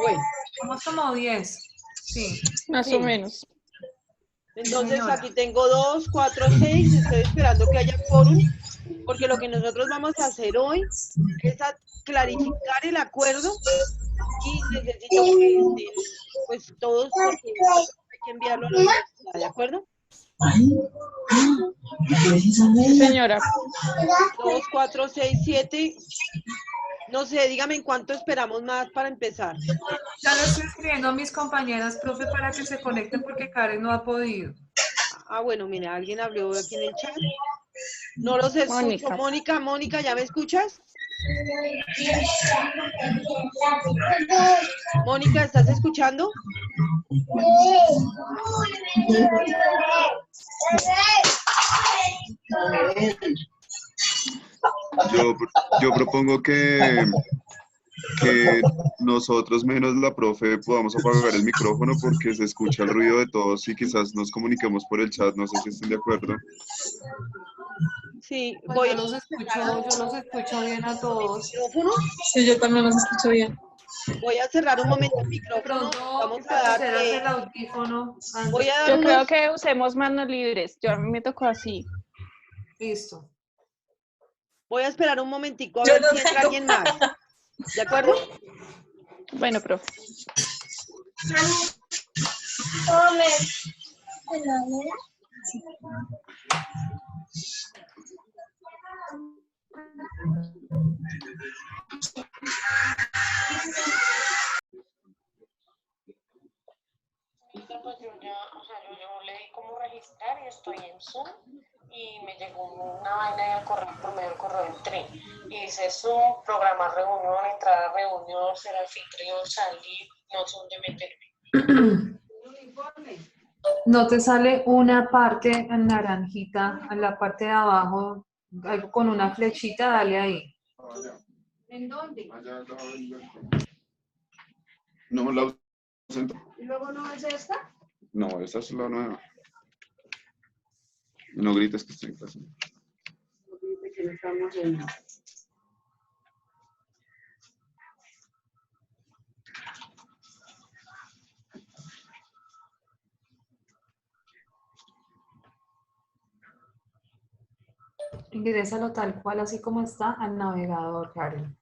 Bueno, Somos como 10. Sí. Más sí. o menos. Entonces señora. aquí tengo 2, 4, 6. Estoy esperando que haya quórum, porque lo que nosotros vamos a hacer hoy es clarificar el acuerdo y necesito que estén pues todos porque hay que enviarlo a la universidad, ¿de acuerdo? Sí, señora. 2, 4, 6, 7. No sé, dígame en cuánto esperamos más para empezar. Ya lo estoy escribiendo a mis compañeras, profe, para que se conecten porque Karen no ha podido. Ah, bueno, mira, alguien habló aquí en el chat. No los escucho. Mónica. Mónica, ¿ya me escuchas? Mónica, ¿estás escuchando? Yo propongo que nosotros menos la profe podamos apagar el micrófono porque se escucha el ruido de todos y quizás nos comuniquemos por el chat, no sé si estén de acuerdo. Sí, Pues yo los escucho bien a todos. micrófono. Sí, yo también los escucho bien. Voy a cerrar un momento el De micrófono. pronto Vamos a te dar, pusieras el audífono voy antes. a dar Yo creo unos, que usemos manos libres. Yo a mí me tocó así. Listo. voy a esperar un momentico a ver si entra alguien más. ¿De acuerdo? Bueno, profe. Pues yo ya, o sea, yo le di como registrar y estoy en Zoom y me llegó una vaina de correo, por medio del correo entré y dice Zoom, programar reunión, entrar a reunión, ser anfitrión, salir, no sé dónde meterme. ¿No te sale una parte naranjita en la parte de abajo, algo con una flechita? Dale ahí. ¿En dónde? No, la ¿Y luego no es esta? No, esa es la nueva. No grites que estoy en clase. Que no estamos en... Ingrésalo tal cual, así como está, al navegador, Karen.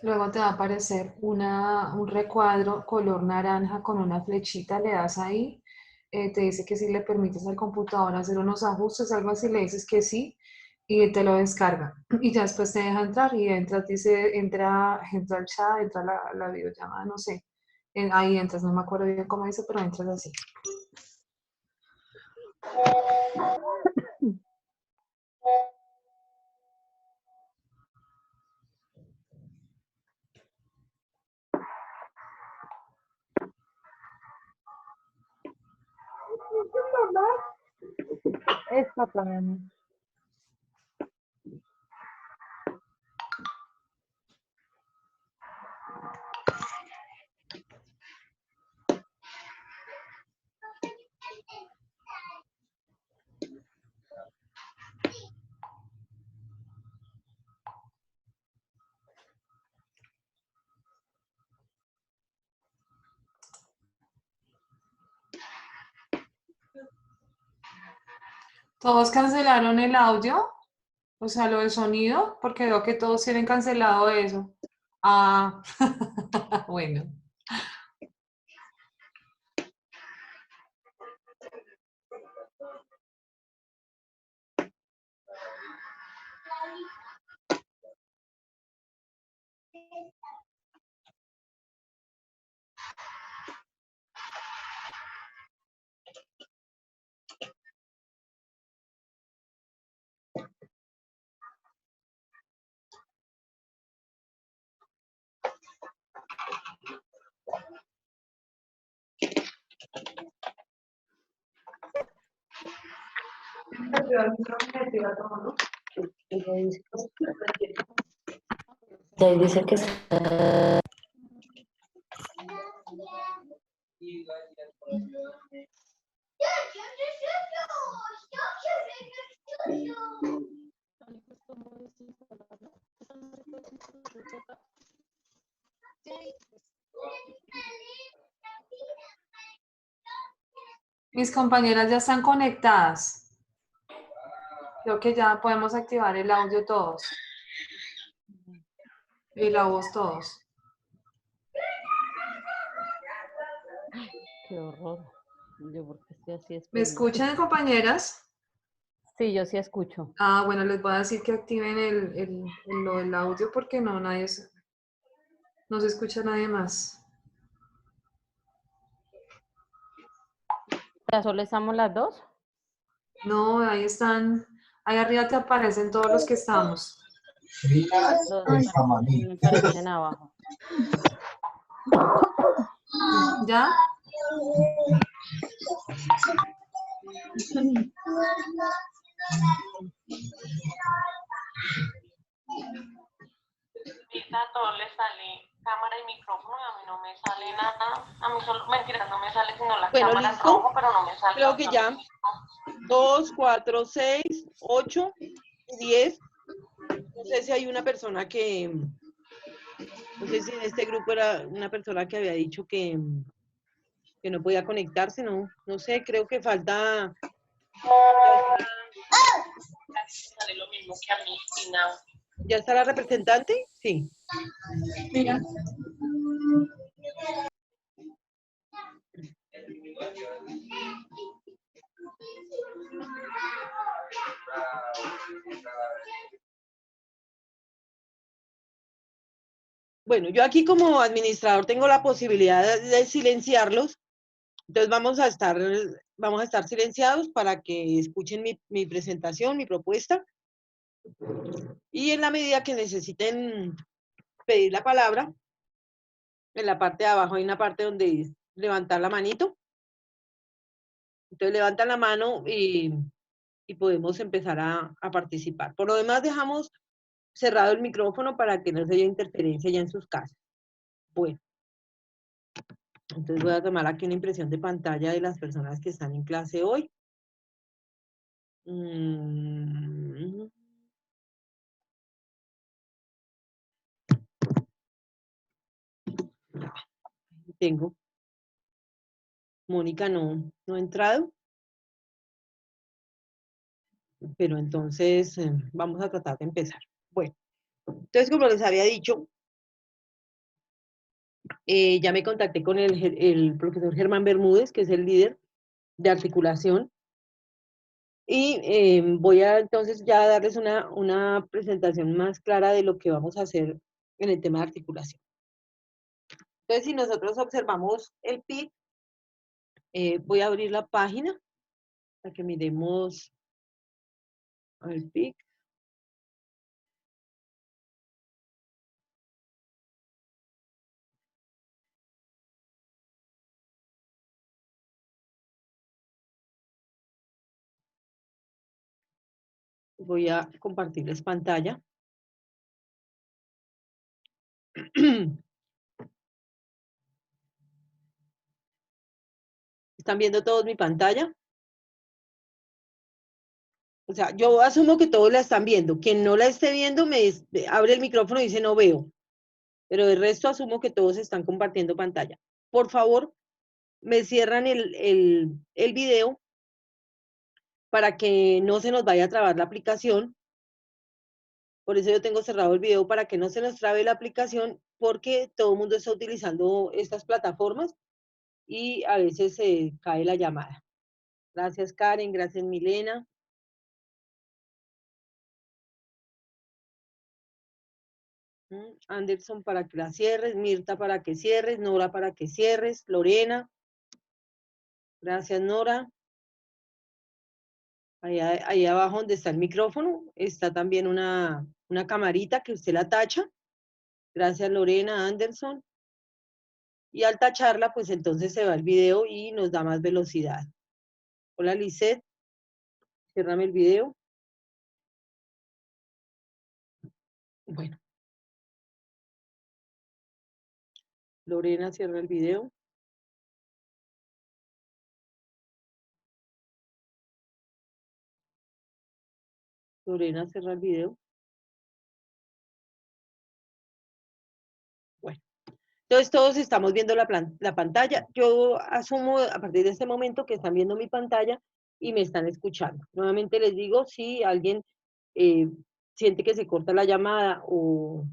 Luego te va a aparecer un recuadro color naranja con una flechita, le das ahí, te dice que si le permites al computador hacer unos ajustes, algo así, le dices que sí y te lo descarga. Y ya después te deja entrar y entra, dice, entra al chat, entra la videollamada, no sé. Ahí entras, no me acuerdo bien cómo dice, pero entras así. Esta también. ¿Todos cancelaron el audio? O sea, lo del sonido, porque veo que todos tienen cancelado eso. Ah, bueno. ahí dice que está. Mis compañeras ya están conectadas. Creo que ya podemos activar el audio todos. Y la voz todos. Qué horror. Yo porque estoy así ¿Me esperando. escuchan, compañeras? Sí, yo sí escucho. Ah, bueno, les voy a decir que activen lo del audio porque no, no se escucha nadie más. ¿Ya solo estamos las dos? No, ahí están. Ahí arriba te aparecen todos los que estamos. Los me parecen abajo. ¿Ya? A todos les sale cámara y micrófono y a mí no me sale nada. A mí solo, mentiras, no me sale sino la Bueno, cámara en ¿listo? rojo, pero no me sale. Creo que ya. 2, 4, 6, 8, 10. No sé si hay una persona que, no sé si en este grupo era una persona que había dicho que no podía conectarse, no sé, creo que falta. Sale lo mismo que a mí y nada. ¿Ya está la representante? Sí. Mira. Bueno, yo aquí como administrador tengo la posibilidad de silenciarlos, entonces vamos a estar silenciados para que escuchen mi presentación, mi propuesta, y en la medida que necesiten pedir la palabra, en la parte de abajo hay una parte donde levantar la manito, entonces levantan la mano y podemos empezar a participar. Por lo demás dejamos cerrado el micrófono para que no se haya interferencia ya en sus casas. Bueno, entonces voy a tomar aquí una impresión de pantalla de las personas que están en clase hoy. Tengo. Mónica no ha entrado. Pero entonces vamos a tratar de empezar. Bueno, entonces como les había dicho, ya me contacté con el profesor Germán Bermúdez, que es el líder de articulación, y voy a entonces ya darles una presentación más clara de lo que vamos a hacer en el tema de articulación. Entonces, si nosotros observamos el PIC, voy a abrir la página para que miremos el PIC. Voy a compartirles pantalla. ¿Están viendo todos mi pantalla? O sea, yo asumo que todos la están viendo. Quien no la esté viendo me abre el micrófono y dice no veo. Pero el resto asumo que todos están compartiendo pantalla. Por favor, me cierran el video para que no se nos vaya a trabar la aplicación. Por eso yo tengo cerrado el video para que no se nos trabe la aplicación, porque todo el mundo está utilizando estas plataformas y a veces se cae la llamada. Gracias, Karen. Gracias, Milena. Anderson para que la cierres, Mirta para que cierres, Nora para que cierres, Lorena. Gracias, Nora. Ahí abajo donde está el micrófono está también una camarita que usted la tacha. Gracias, Lorena, Anderson. Y al tacharla, pues entonces se va el video y nos da más velocidad. Hola, Lisette. Ciérrame el video. Bueno. Lorena, cierra el video. Lorena, cierra el video. Bueno, entonces todos estamos viendo la pantalla. Yo asumo a partir de este momento que están viendo mi pantalla y me están escuchando. Nuevamente les digo, si alguien siente que se corta la llamada o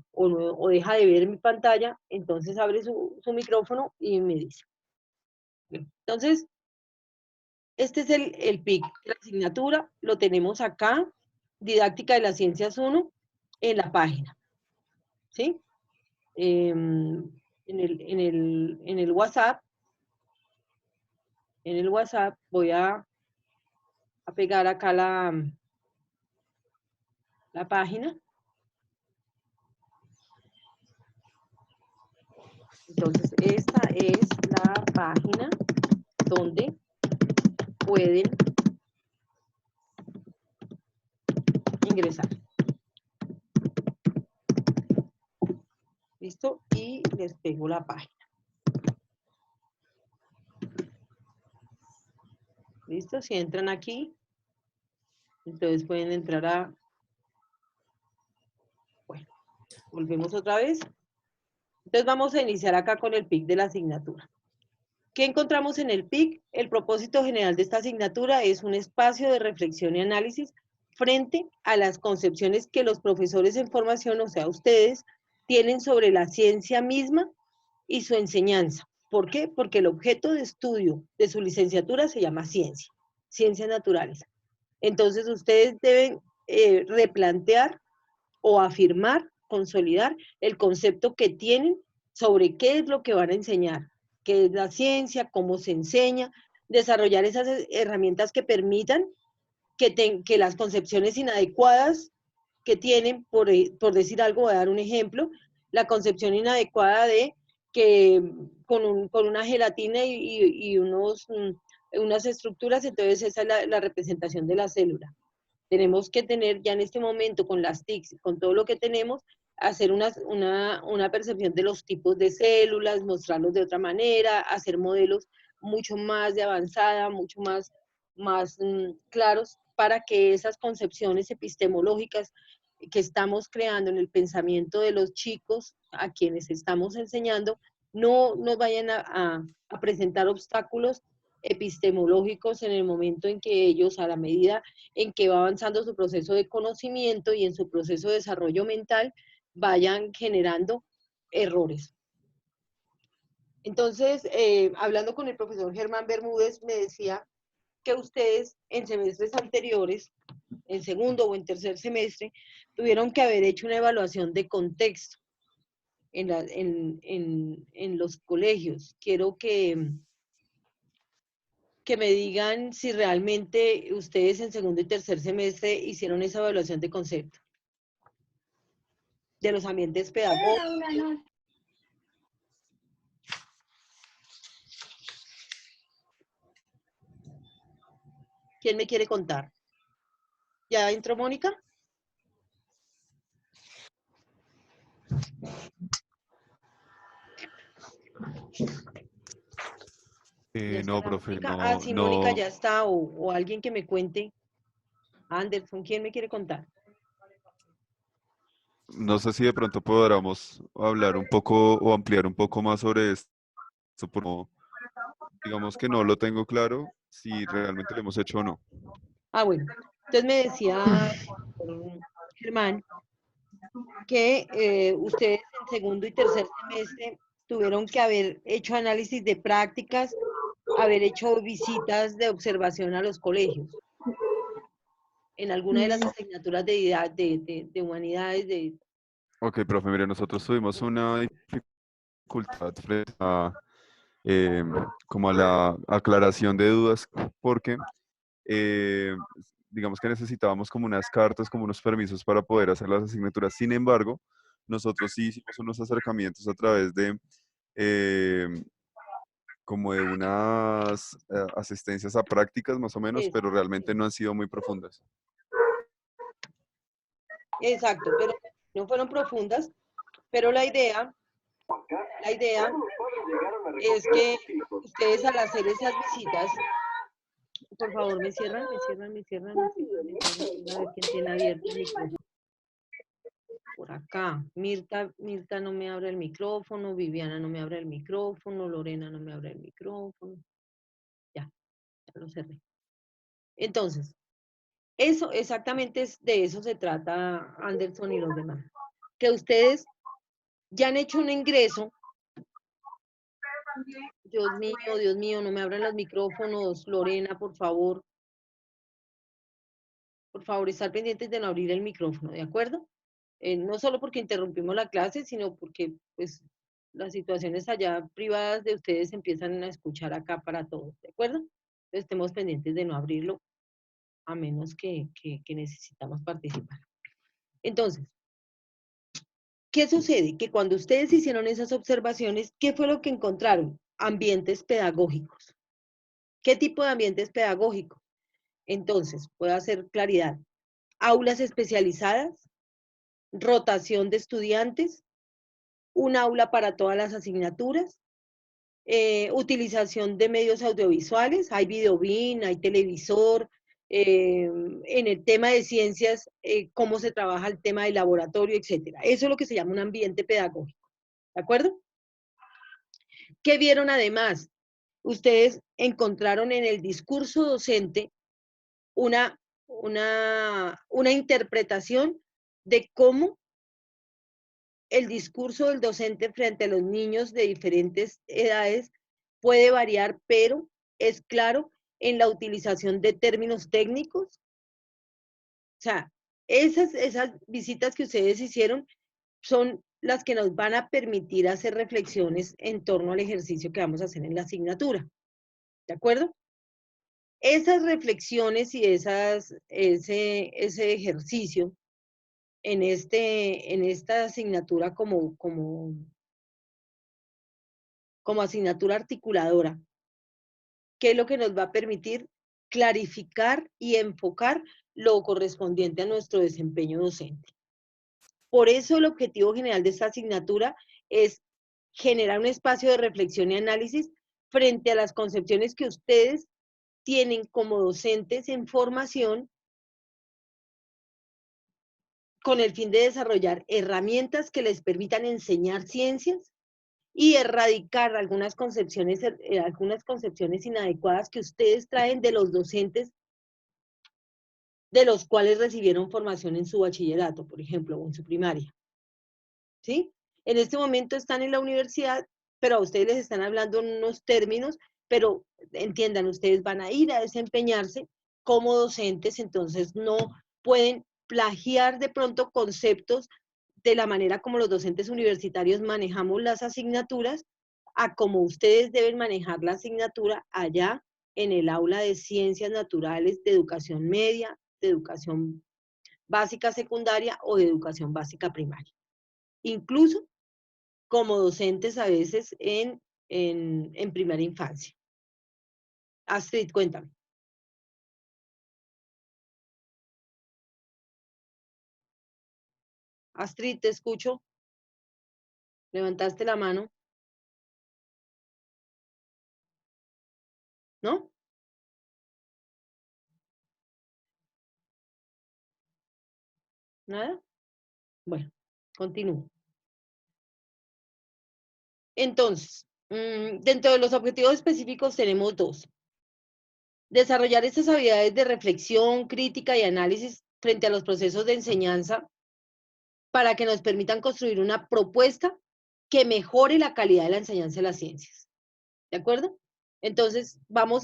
deja de ver mi pantalla, entonces abre su micrófono y me dice. Bien, entonces, este es el PIC de la asignatura, lo tenemos acá, Didáctica de las Ciencias 1, en la página, ¿sí? En el WhatsApp, voy a pegar acá la página. Entonces, esta es la página donde pueden ingresar. ¿Listo? Y les pego la página. ¿Listo? Si entran aquí, entonces pueden entrar a... Bueno, volvemos otra vez. Entonces vamos a iniciar acá con el PIC de la asignatura. ¿Qué encontramos en el PIC? El propósito general de esta asignatura es un espacio de reflexión y análisis frente a las concepciones que los profesores en formación, o sea, ustedes, tienen sobre la ciencia misma y su enseñanza. ¿Por qué? Porque el objeto de estudio de su licenciatura se llama ciencia, ciencias naturales. Entonces, ustedes deben replantear o afirmar, consolidar el concepto que tienen sobre qué es lo que van a enseñar, qué es la ciencia, cómo se enseña, desarrollar esas herramientas que permitan que las concepciones inadecuadas que tienen, por decir algo, voy a dar un ejemplo, la concepción inadecuada de que con una gelatina y unas estructuras, entonces esa es la representación de la célula. Tenemos que tener ya en este momento con las TICs, con todo lo que tenemos, hacer una percepción de los tipos de células, mostrarlos de otra manera, hacer modelos mucho más de avanzada, mucho más claros, para que esas concepciones epistemológicas que estamos creando en el pensamiento de los chicos a quienes estamos enseñando, no nos vayan a presentar obstáculos epistemológicos en el momento en que ellos, a la medida en que va avanzando su proceso de conocimiento y en su proceso de desarrollo mental, vayan generando errores. Entonces, hablando con el profesor Germán Bermúdez, me decía que ustedes en semestres anteriores, en segundo o en tercer semestre, tuvieron que haber hecho una evaluación de contexto en los colegios. Quiero que me digan si realmente ustedes en segundo y tercer semestre hicieron esa evaluación de concepto de los ambientes pedagógicos. ¿Quién me quiere contar? ¿Ya entró Mónica? No, profe, Ah, no, sí, no, Mónica ya está, o alguien que me cuente. Anderson, ¿quién me quiere contar? no sé si de pronto podamos hablar un poco o ampliar un poco más sobre esto, porque digamos que no lo tengo claro si realmente lo hemos hecho o no. Ah, bueno. Entonces me decía Germán que ustedes en segundo y tercer semestre tuvieron que haber hecho análisis de prácticas, haber hecho visitas de observación a los colegios, en alguna de las asignaturas de humanidades. Ok, profe, mire, nosotros tuvimos una dificultad frente a, como a la aclaración de dudas, porque eh, digamos que necesitábamos como unas cartas, como unos permisos para poder hacer las asignaturas. Sin embargo, nosotros sí hicimos unos acercamientos a través de como de unas asistencias a prácticas más o menos, pero realmente no han sido muy profundas. Exacto, pero no fueron profundas, pero la idea La idea es que ustedes al hacer esas visitas, por favor, me cierran. A ver quién tiene abierto el micrófono. Por acá, Mirta no me abre el micrófono, Viviana no me abre el micrófono, Lorena no me abre el micrófono. Ya lo cerré. Entonces, eso exactamente de eso se trata Anderson y los demás. Que ustedes ya han hecho un ingreso. Dios mío, no me abran los micrófonos. Lorena, por favor. Por favor, estar pendientes de no abrir el micrófono, ¿de acuerdo? No solo porque interrumpimos la clase, sino porque pues las situaciones allá privadas de ustedes empiezan a escuchar acá para todos, ¿de acuerdo? Entonces estemos pendientes de no abrirlo, a menos que necesitamos participar. Entonces, ¿qué sucede? Que cuando ustedes hicieron esas observaciones, ¿qué fue lo que encontraron? Ambientes pedagógicos. ¿Qué tipo de ambientes pedagógicos? Entonces, puedo hacer claridad. Aulas especializadas, rotación de estudiantes, un aula para todas las asignaturas, utilización de medios audiovisuales, hay videobin, hay televisor, en el tema de ciencias, cómo se trabaja el tema del laboratorio, etcétera. Eso es lo que se llama un ambiente pedagógico, ¿de acuerdo? ¿Qué vieron además? Ustedes encontraron en el discurso docente una interpretación de cómo el discurso del docente frente a los niños de diferentes edades puede variar, pero es claro en la utilización de términos técnicos. O sea, esas visitas que ustedes hicieron son las que nos van a permitir hacer reflexiones en torno al ejercicio que vamos a hacer en la asignatura. ¿De acuerdo? Esas reflexiones y ese ejercicio en esta asignatura como asignatura articuladora, ¿qué es lo que nos va a permitir? Clarificar y enfocar lo correspondiente a nuestro desempeño docente. Por eso el objetivo general de esta asignatura es generar un espacio de reflexión y análisis frente a las concepciones que ustedes tienen como docentes en formación con el fin de desarrollar herramientas que les permitan enseñar ciencias y erradicar algunas concepciones inadecuadas que ustedes traen de los docentes de los cuales recibieron formación en su bachillerato, por ejemplo, o en su primaria. ¿Sí? En este momento están en la universidad, pero a ustedes les están hablando en unos términos, pero entiendan, ustedes van a ir a desempeñarse como docentes, entonces no pueden plagiar de pronto conceptos de la manera como los docentes universitarios manejamos las asignaturas, a como ustedes deben manejar la asignatura allá en el aula de ciencias naturales, de educación media, de educación básica secundaria o de educación básica primaria. Incluso como docentes a veces en primera infancia. Astrid, cuéntame. Astrid, te escucho. Levantaste la mano. ¿No? ¿Nada? Bueno, continúo. Entonces, dentro de los objetivos específicos tenemos dos. Desarrollar estas habilidades de reflexión, crítica y análisis frente a los procesos de enseñanza para que nos permitan construir una propuesta que mejore la calidad de la enseñanza de las ciencias. ¿De acuerdo? Entonces, vamos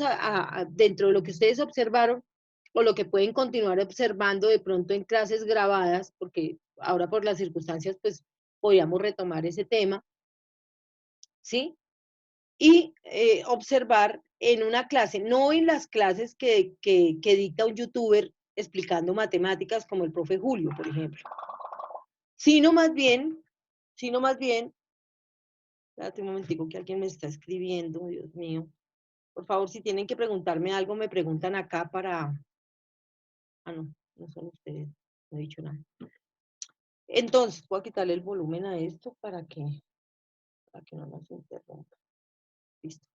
dentro de lo que ustedes observaron, o lo que pueden continuar observando de pronto en clases grabadas, porque ahora por las circunstancias, pues, podríamos retomar ese tema, ¿sí? Y observar en una clase, no en las clases que dicta un youtuber explicando matemáticas como el profe Julio, por ejemplo, sino más bien, espérate un momentico que alguien me está escribiendo, Dios mío. Por favor, si tienen que preguntarme algo, me preguntan acá para... Ah, no, no son ustedes, no he dicho nada. Entonces, voy a quitarle el volumen a esto para que para que no nos interrumpa. Listo.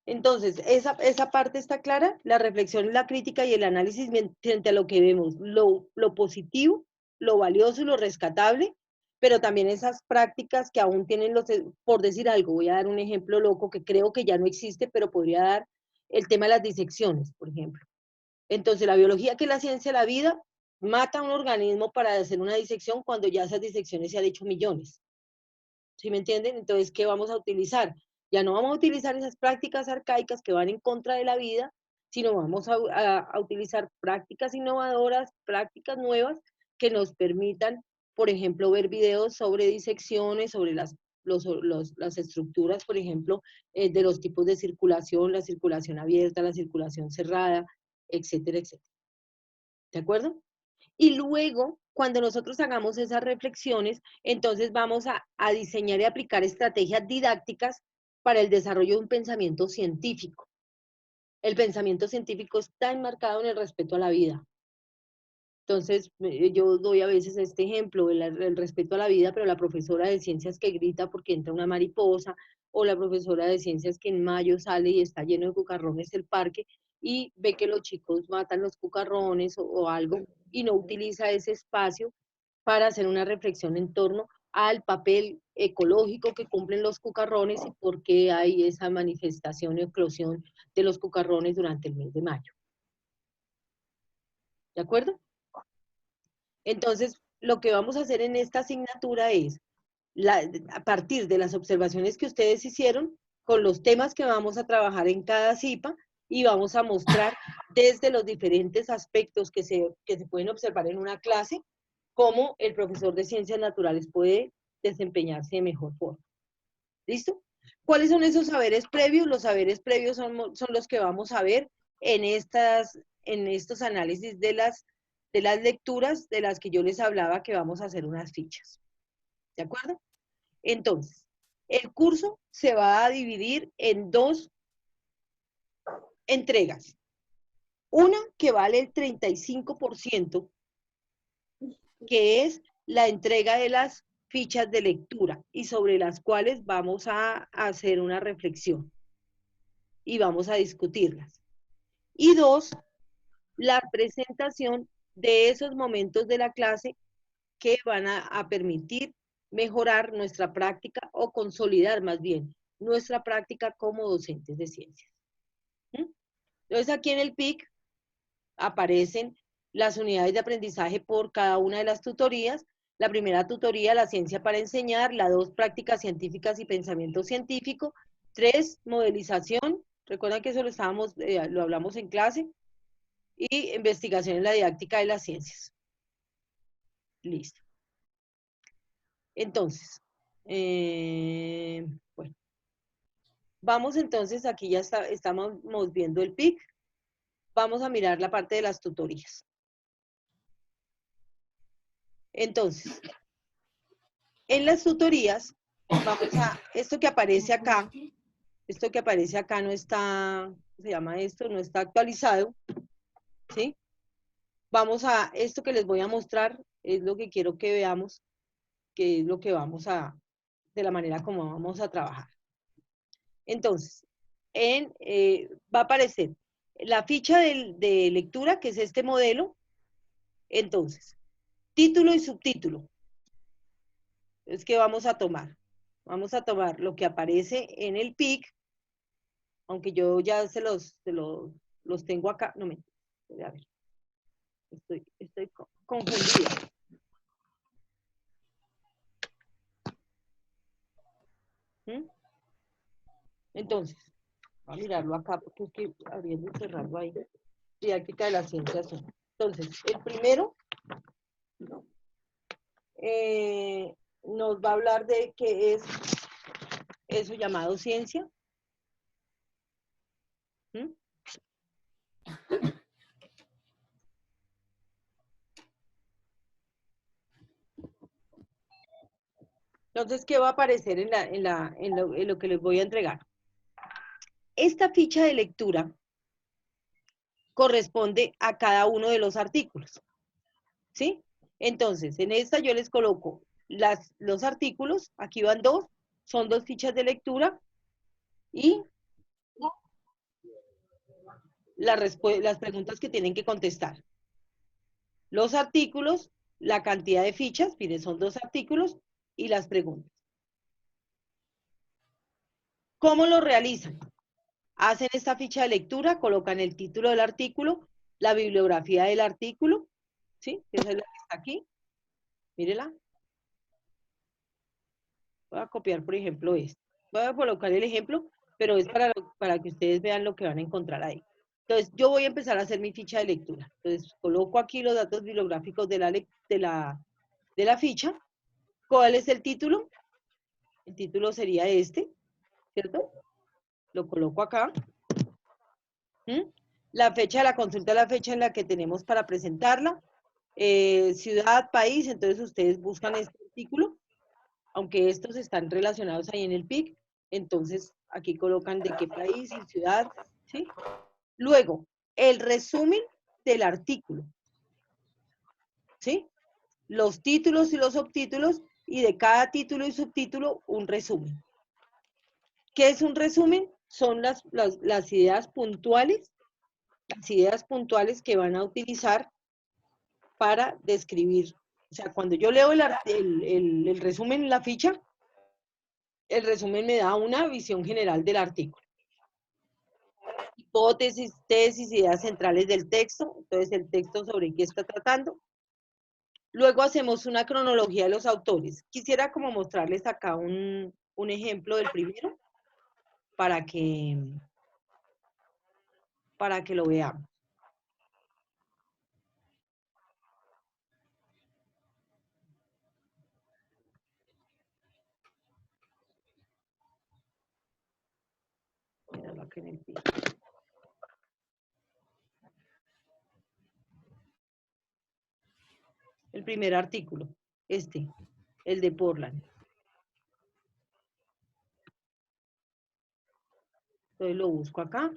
Entonces, esa parte está clara, la reflexión, la crítica y el análisis frente a lo que vemos, lo positivo, lo valioso y lo rescatable, pero también esas prácticas que aún tienen por decir algo, voy a dar un ejemplo loco que creo que ya no existe, pero podría dar el tema de las disecciones, por ejemplo. Entonces, la biología, que es la ciencia de la vida, mata a un organismo para hacer una disección cuando ya esas disecciones se han hecho millones. ¿Sí me entienden? Entonces, ¿qué vamos a utilizar? Ya no vamos a utilizar esas prácticas arcaicas que van en contra de la vida, sino vamos a utilizar prácticas innovadoras, prácticas nuevas que nos permitan, por ejemplo, ver videos sobre disecciones, sobre las estructuras, por ejemplo, de los tipos de circulación, la circulación abierta, la circulación cerrada, etcétera, etcétera. ¿De acuerdo? Y luego, cuando nosotros hagamos esas reflexiones, entonces vamos a diseñar y aplicar estrategias didácticas para el desarrollo de un pensamiento científico. El pensamiento científico está enmarcado en el respeto a la vida. Entonces, yo doy a veces este ejemplo, el respeto a la vida, pero la profesora de ciencias que grita porque entra una mariposa, o la profesora de ciencias que en mayo sale y está lleno de cucarrones el parque, y ve que los chicos matan los cucarrones o algo, y no utiliza ese espacio para hacer una reflexión en torno al papel ecológico que cumplen los cucarrones y por qué hay esa manifestación y eclosión de los cucarrones durante el mes de mayo. ¿De acuerdo? Entonces, lo que vamos a hacer en esta asignatura es, a partir de las observaciones que ustedes hicieron, con los temas que vamos a trabajar en cada CIPA, y vamos a mostrar desde los diferentes aspectos que se pueden observar en una clase, cómo el profesor de ciencias naturales puede desempeñarse de mejor forma. ¿Listo? ¿Cuáles son esos saberes previos? Los saberes previos son los que vamos a ver en estos análisis de las lecturas de las que yo les hablaba, que vamos a hacer unas fichas. ¿De acuerdo? Entonces, el curso se va a dividir en 2 entregas. Una que vale el 35%, que es la entrega de las fichas de lectura y sobre las cuales vamos a hacer una reflexión y vamos a discutirlas. Y 2, la presentación de esos momentos de la clase que van a permitir mejorar nuestra práctica o consolidar más bien nuestra práctica como docentes de ciencias. Entonces aquí en el PIC aparecen las unidades de aprendizaje por cada una de las tutorías. La primera tutoría, la ciencia para enseñar, la 2, prácticas científicas y pensamiento científico, 3, modelización, recuerdan que eso lo hablamos en clase, y investigación en la didáctica de las ciencias. Listo. Entonces, bueno, vamos entonces, aquí ya estamos viendo el PIC, vamos a mirar la parte de las tutorías. Entonces, en las tutorías, vamos a, esto que aparece acá no está, se llama esto, no está actualizado, ¿sí? Vamos a, esto que les voy a mostrar es lo que quiero que veamos, que es lo que de la manera como vamos a trabajar. Entonces, va a aparecer la ficha de lectura, que es este modelo. Entonces, título y subtítulo. Es que vamos a tomar lo que aparece en el PIC, aunque yo ya los tengo acá. No me, a ver, estoy confundida. Entonces, voy a mirarlo acá porque es que abriendo y cerrarlo ahí. Didáctica de las ciencias. Entonces, el primero nos va a hablar de qué es eso llamado ciencia. Entonces, ¿qué va a aparecer en lo que les voy a entregar? Esta ficha de lectura corresponde a cada uno de los artículos, ¿sí? Entonces, en esta yo les coloco los artículos, aquí van dos, son dos fichas de lectura y las preguntas que tienen que contestar. Los artículos, la cantidad de fichas, miren, son dos artículos y las preguntas. ¿Cómo lo realizan? Hacen esta ficha de lectura, colocan el título del artículo, la bibliografía del artículo, ¿sí? Esa es la que está aquí. Mírela. Voy a copiar, por ejemplo, esto. Voy a colocar el ejemplo, pero es para que ustedes vean lo que van a encontrar ahí. Entonces, yo voy a empezar a hacer mi ficha de lectura. Entonces, coloco aquí los datos bibliográficos de la ficha. ¿Cuál es el título? El título sería este, ¿cierto? Lo coloco acá. La fecha de la consulta es la fecha en la que tenemos para presentarla. Ciudad, país, entonces ustedes buscan este artículo, aunque estos están relacionados ahí en el PIC, entonces aquí colocan de qué país y ciudad, ¿sí? Luego, el resumen del artículo, ¿sí? Los títulos y los subtítulos, y de cada título y subtítulo, un resumen. ¿Qué es un resumen? Son las ideas puntuales, que van a utilizar para describir. O sea, cuando yo leo el resumen en la ficha, el resumen me da una visión general del artículo. Hipótesis, tesis, ideas centrales del texto, entonces el texto sobre qué está tratando. Luego hacemos una cronología de los autores. Quisiera como mostrarles acá un ejemplo del primero para que lo veamos. Míralo aquí en el piso. El primer artículo, el de Portland. Entonces lo busco acá.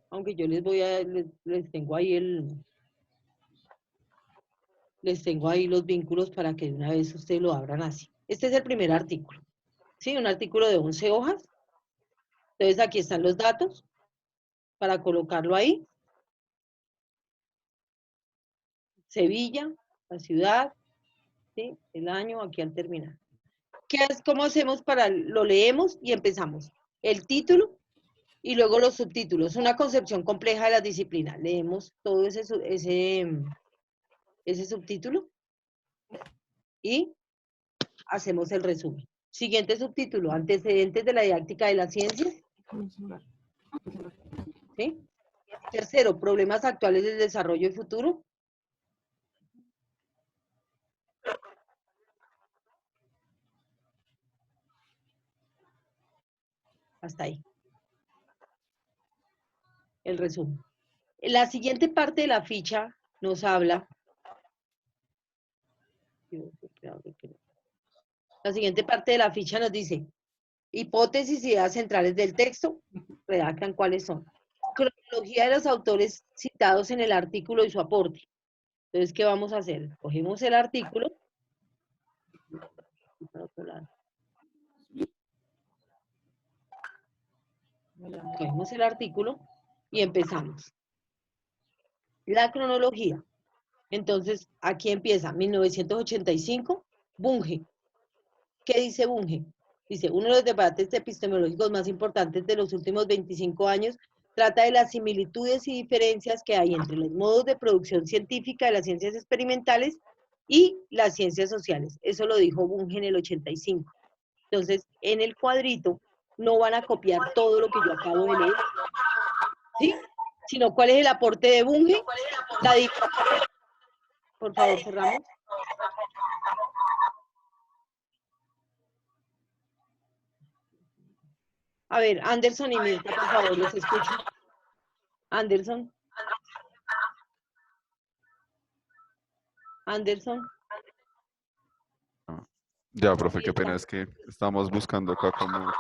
Aunque yo les tengo ahí los vínculos para que de una vez ustedes lo abran así. Este es el primer artículo. ¿Sí? Un artículo de 11 hojas. Entonces aquí están los datos para colocarlo ahí. Sevilla, la ciudad, ¿sí? El año, aquí al terminar. ¿Cómo hacemos lo leemos y empezamos? El título y luego los subtítulos. Una concepción compleja de las disciplinas. Leemos todo ese subtítulo y hacemos el resumen. Siguiente subtítulo, antecedentes de la didáctica de las ciencias. ¿Sí? Tercero, problemas actuales del desarrollo y futuro. Hasta ahí. El resumen. La siguiente parte de la ficha nos habla. La siguiente parte de la ficha nos dice hipótesis y ideas centrales del texto. Redactan cuáles son. Cronología de los autores citados en el artículo y su aporte. Entonces, ¿qué vamos a hacer? Cogemos el artículo. Cogemos el artículo y empezamos. La cronología. Entonces, aquí empieza 1985, Bunge. ¿Qué dice Bunge? Dice, uno de los debates epistemológicos más importantes de los últimos 25 años trata de las similitudes y diferencias que hay entre los modos de producción científica de las ciencias experimentales y las ciencias sociales. Eso lo dijo Bunge en el 85. Entonces, en el cuadrito no van a copiar todo lo que yo acabo de leer, ¿sí? Sino cuál es el aporte de Bunge. Por favor, cerramos. A ver, Anderson y Mirta, por favor, los escucho. Anderson. Anderson. Ya, profe, qué pena, es que estamos buscando acá como... No.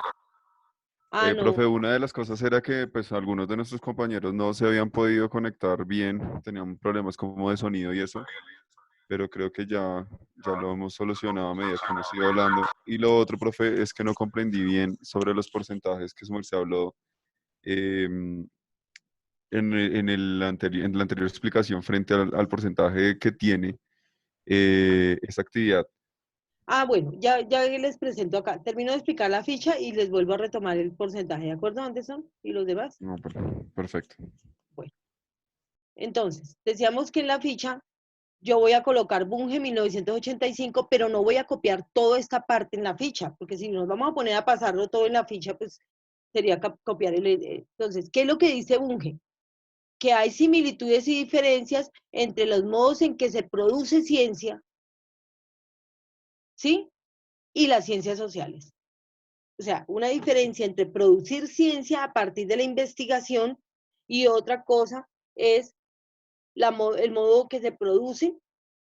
Profe, una de las cosas era que pues algunos de nuestros compañeros no se habían podido conectar bien, tenían problemas como de sonido y eso, pero creo que ya lo hemos solucionado a medida que hemos ido hablando. Y lo otro, profe, es que no comprendí bien sobre los porcentajes que su merced habló em, en la anterior explicación frente al porcentaje que tiene esta actividad. Ah, bueno, ya les presento acá. Termino de explicar la ficha y les vuelvo a retomar el porcentaje. ¿De acuerdo, Anderson? ¿Y los demás? No, perfecto. Bueno, entonces, decíamos que en la ficha yo voy a colocar Bunge 1985, pero no voy a copiar toda esta parte en la ficha, porque si nos vamos a poner a pasarlo todo en la ficha, pues sería copiar el... Entonces, ¿qué es lo que dice Bunge? Que hay similitudes y diferencias entre los modos en que se produce ciencia, ¿sí? Y las ciencias sociales. O sea, una diferencia entre producir ciencia a partir de la investigación y otra cosa es el modo que se produce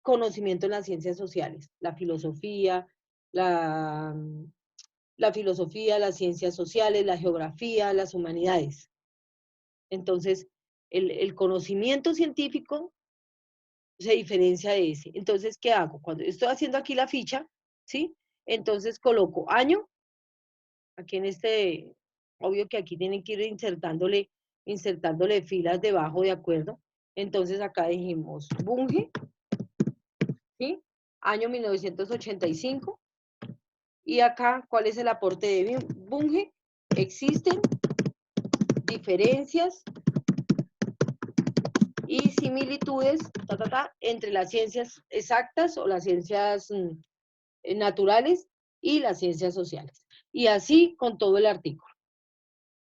conocimiento en las ciencias sociales, la filosofía, la filosofía, las ciencias sociales, la geografía, las humanidades. Entonces, el conocimiento científico se diferencia de ese. Entonces, ¿qué hago? Cuando estoy haciendo aquí la ficha, ¿sí? Entonces coloco año, aquí en este, obvio que aquí tienen que ir insertándole filas debajo, ¿de acuerdo? Entonces acá dijimos Bunge, ¿sí? Año 1985. Y acá, ¿cuál es el aporte de Bunge? Existen diferencias y similitudes entre las ciencias exactas o las ciencias naturales y las ciencias sociales. Y así con todo el artículo.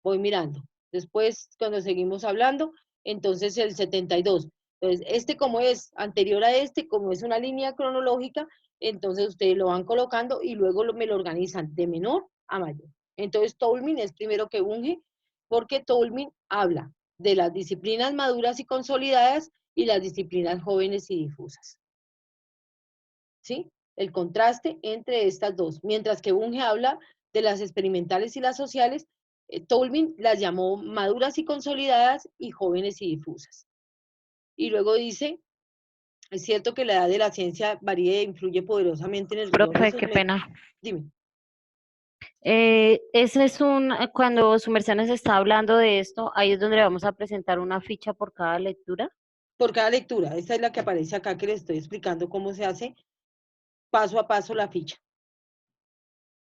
Voy mirando. Después, cuando seguimos hablando, entonces el 72. Entonces, como es anterior a como es una línea cronológica, entonces ustedes lo van colocando y luego me lo organizan de menor a mayor. Entonces, Tolmin es primero que Bunge, porque Tolmin habla de las disciplinas maduras y consolidadas y las disciplinas jóvenes y difusas. ¿Sí? El contraste entre estas dos. Mientras que Bunge habla de las experimentales y las sociales, Tolmin las llamó maduras y consolidadas y jóvenes y difusas. Y luego dice, es cierto que la edad de la ciencia varía e influye poderosamente en el rigor de Profe, sus qué pena. Dime. Ese es cuando su merced nos está hablando de esto, ahí es donde le vamos a presentar una ficha por cada lectura. Por cada lectura. Esta es la que aparece acá, que le estoy explicando cómo se hace paso a paso la ficha.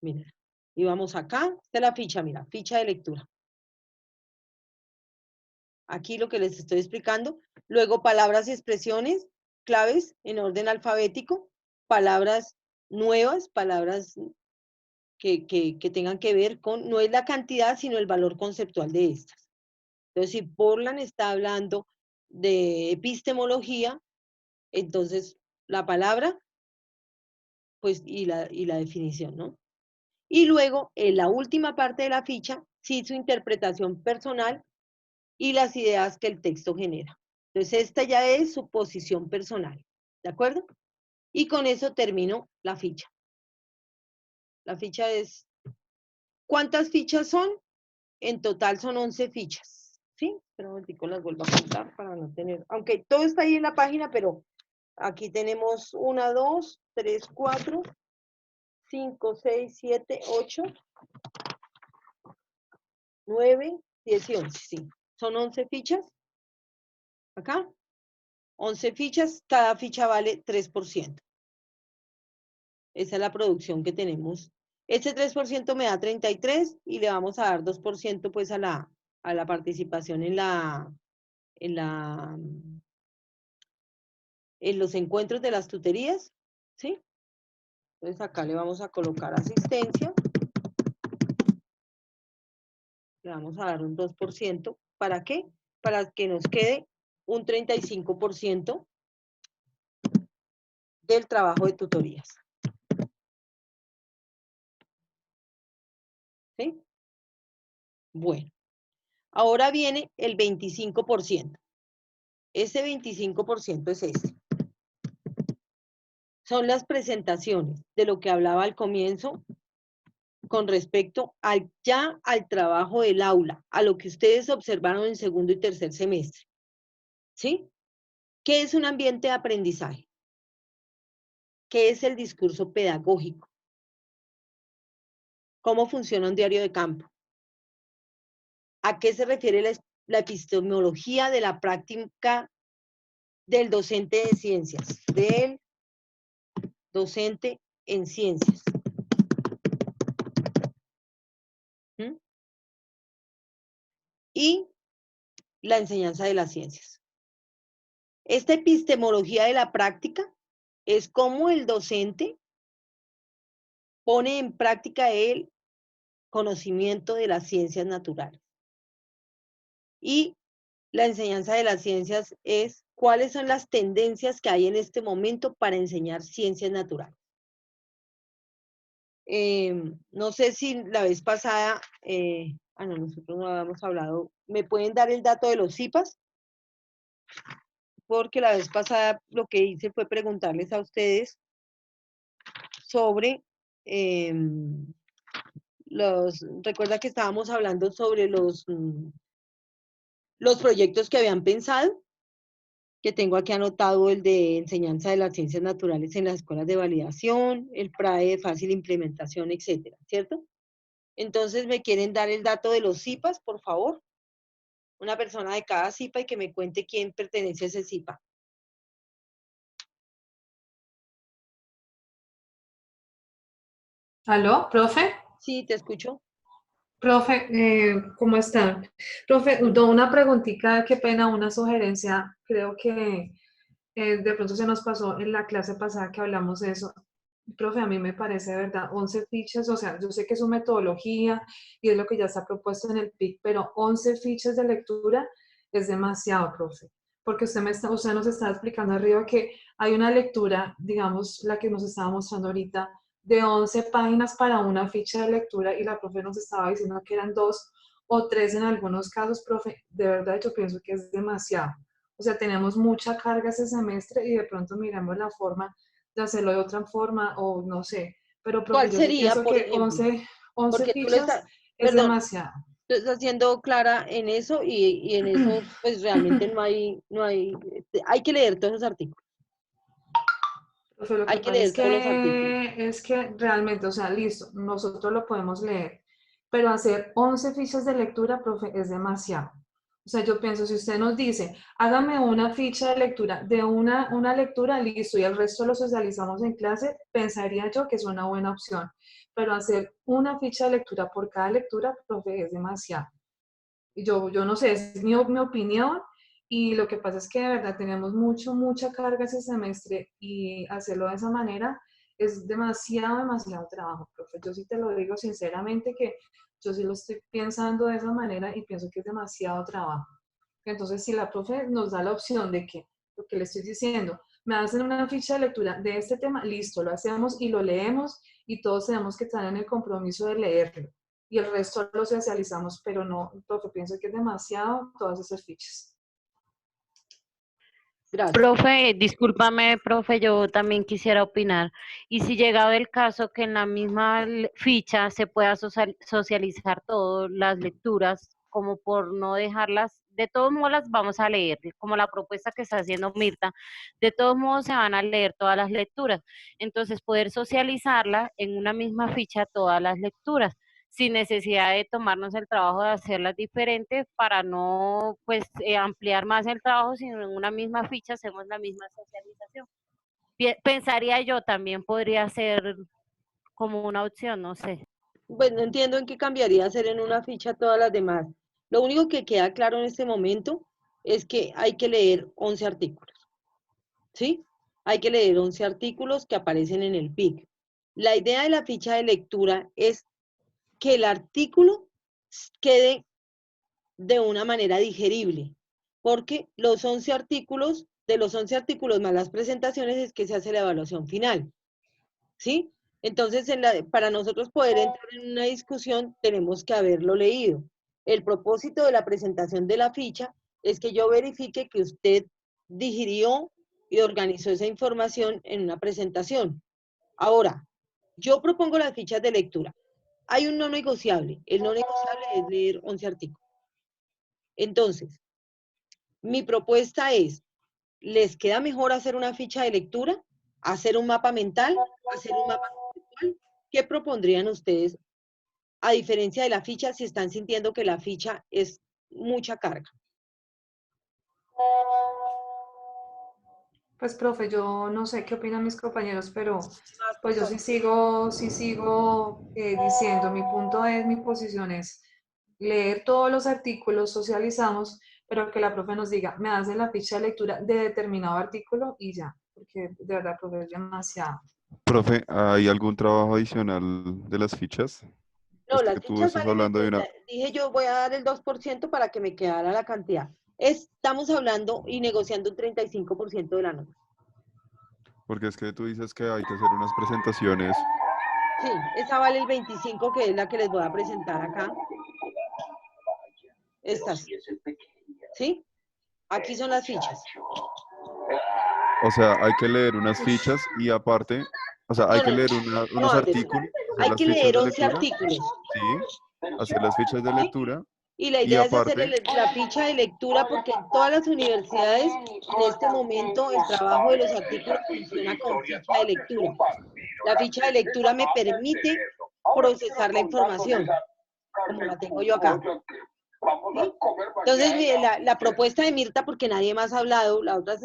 Mira. Y vamos acá, esta es la ficha, mira, ficha de lectura. Aquí lo que les estoy explicando. Luego, palabras y expresiones claves en orden alfabético, palabras nuevas, palabras que tengan que ver con, no es la cantidad, sino el valor conceptual de estas. Entonces, si Portland está hablando de epistemología, entonces la palabra, pues, y la definición, ¿no? Y luego, en la última parte de la ficha, sí, su interpretación personal y las ideas que el texto genera. Entonces, esta ya es su posición personal, ¿de acuerdo? Y con eso termino la ficha. La ficha es, ¿cuántas fichas son? En total son 11 fichas, ¿sí? Pero un momentico las vuelvo a contar para no tener, aunque todo está ahí en la página, pero aquí tenemos 1, 2, 3, 4, 5, 6, 7, 8, 9, 10 y 11, sí. Son 11 fichas. Acá. 11 fichas, cada ficha vale 3%. Esa es la producción que tenemos. Este 3% me da 33 y le vamos a dar 2% pues a la participación en los encuentros de las tutorías, ¿sí? Entonces acá le vamos a colocar asistencia. Le vamos a dar un 2%. ¿Para qué? Para que nos quede un 35% del trabajo de tutorías. ¿Sí? Bueno, ahora viene el 25%. Ese 25% es este. Son las presentaciones de lo que hablaba al comienzo con respecto al trabajo del aula, a lo que ustedes observaron en segundo y tercer semestre. ¿Sí? ¿Qué es un ambiente de aprendizaje? ¿qué es el discurso pedagógico? ¿Cómo funciona un diario de campo? ¿A qué se refiere la epistemología de la práctica del docente de ciencias? Del docente en ciencias. ¿Mm? Y la enseñanza de las ciencias. Esta epistemología de la práctica es cómo el docente pone en práctica el conocimiento de las ciencias naturales. Y la enseñanza de las ciencias es cuáles son las tendencias que hay en este momento para enseñar ciencias naturales. No sé si la vez pasada, no, nosotros no habíamos hablado, ¿me pueden dar el dato de los CIPAS? Porque la vez pasada lo que hice fue preguntarles a ustedes sobre recuerda que estábamos hablando sobre los proyectos que habían pensado, que tengo aquí anotado el de enseñanza de las ciencias naturales en las escuelas de validación, el PRAE de fácil implementación, etcétera, ¿cierto? Entonces, ¿me quieren dar el dato de los CIPAS, por favor? Una persona de cada CIPA y que me cuente quién pertenece a ese CIPA. ¿Aló, profe? Sí, te escucho. Profe, ¿cómo están? Profe, una preguntita, qué pena, una sugerencia. Creo que de pronto se nos pasó en la clase pasada que hablamos de eso. Profe, a mí me parece, de verdad, 11 fichas, o sea, yo sé que es su metodología y es lo que ya está propuesto en el PIC, pero 11 fichas de lectura es demasiado, profe. Porque usted nos está explicando arriba que hay una lectura, digamos, la que nos estaba mostrando ahorita, de 11 páginas para una ficha de lectura y la profe nos estaba diciendo que eran 2 o 3 en algunos casos, profe, de verdad yo pienso que es demasiado. O sea, tenemos mucha carga ese semestre y de pronto miramos la forma de hacerlo de otra forma o no sé. Pero profe, ¿Cuál yo sí sería, pienso por que ejemplo? 11 Porque tú le fichas estás, es perdón, demasiado. tú estás siendo clara en eso y en eso, pues realmente hay que leer todos los artículos. Profe, lo que Hay que pasa leer todos los artículos. es que realmente, o sea, listo, nosotros lo podemos leer, pero hacer 11 fichas de lectura, profe, es demasiado. O sea, yo pienso, si usted nos dice, hágame una ficha de lectura de una lectura, listo, y el resto lo socializamos en clase, pensaría yo que es una buena opción. Pero hacer una ficha de lectura por cada lectura, profe, es demasiado. Yo no sé, es mi opinión y lo que pasa es que de verdad tenemos mucha carga ese semestre y hacerlo de esa manera es demasiado trabajo, profe. Yo sí te lo digo sinceramente que yo sí lo estoy pensando de esa manera y pienso que es demasiado trabajo. Entonces, si la profe nos da la opción de que, lo que le estoy diciendo, me hacen una ficha de lectura de este tema, listo, lo hacemos y lo leemos y todos tenemos que estar en el compromiso de leerlo y el resto lo socializamos, pero no, profe, pienso que es demasiado todas esas fichas. Gracias. Profe, discúlpame, profe, yo también quisiera opinar. Y si llegado el caso que en la misma ficha se pueda socializar todas las lecturas, como por no dejarlas, de todos modos las vamos a leer, como la propuesta que está haciendo Mirta, de todos modos se van a leer todas las lecturas. Entonces, poder socializarla en una misma ficha todas las lecturas sin necesidad de tomarnos el trabajo de hacerlas diferentes para no pues ampliar más el trabajo, sino en una misma ficha hacemos la misma socialización. Pensaría yo también podría ser como una opción, no sé. Pues no entiendo en qué cambiaría hacer en una ficha todas las demás. Lo único que queda claro en este momento es que hay que leer 11 artículos, ¿sí? Hay que leer 11 artículos que aparecen en el PIC. La idea de la ficha de lectura es que el artículo quede de una manera digerible, porque los 11 artículos, de los 11 artículos más las presentaciones es que se hace la evaluación final, ¿sí? Entonces, para nosotros poder entrar en una discusión, tenemos que haberlo leído. El propósito de la presentación de la ficha es que yo verifique que usted digirió y organizó esa información en una presentación. Ahora, yo propongo las fichas de lectura. Hay un no negociable. El no negociable es leer 11 artículos. Entonces, mi propuesta es, ¿les queda mejor hacer una ficha de lectura hacer un mapa mental, hacer un mapa conceptual. ¿Qué propondrían ustedes a diferencia de la ficha si están sintiendo que la ficha es mucha carga? Pues, profe, yo no sé qué opinan mis compañeros, pero Más pues yo personas. sí sigo diciendo, mi posición es leer todos los artículos, socializamos, pero que la profe nos diga, me das la ficha de lectura de determinado artículo y ya, porque de verdad, profe, es demasiado. Profe, ¿hay algún trabajo adicional de las fichas? No, Es que las tú fichas estás valen el hablando de 30, una... dije yo voy a dar el 2% para que me quedara la cantidad. Estamos hablando y negociando un 35% de la nota. Porque es que tú dices que hay que hacer unas presentaciones. Sí, esa vale el 25, que es la que les voy a presentar acá. Estas. ¿Sí? Aquí son las fichas. O sea, hay que leer unas fichas y aparte, o sea, hay No, que no, leer no, unos Anderson. artículos, hacer Hay las que fichas leer de 11 lectura, artículos. sí, hacer las fichas de ¿Sí? lectura Y la y idea es hacer aparte, la ficha de lectura porque en todas las universidades en este momento el trabajo de los artículos funciona con ficha de lectura. La ficha de lectura me permite procesar la información, como la tengo yo acá. ¿Sí? Entonces, la propuesta de Mirta, porque nadie más ha hablado, la otra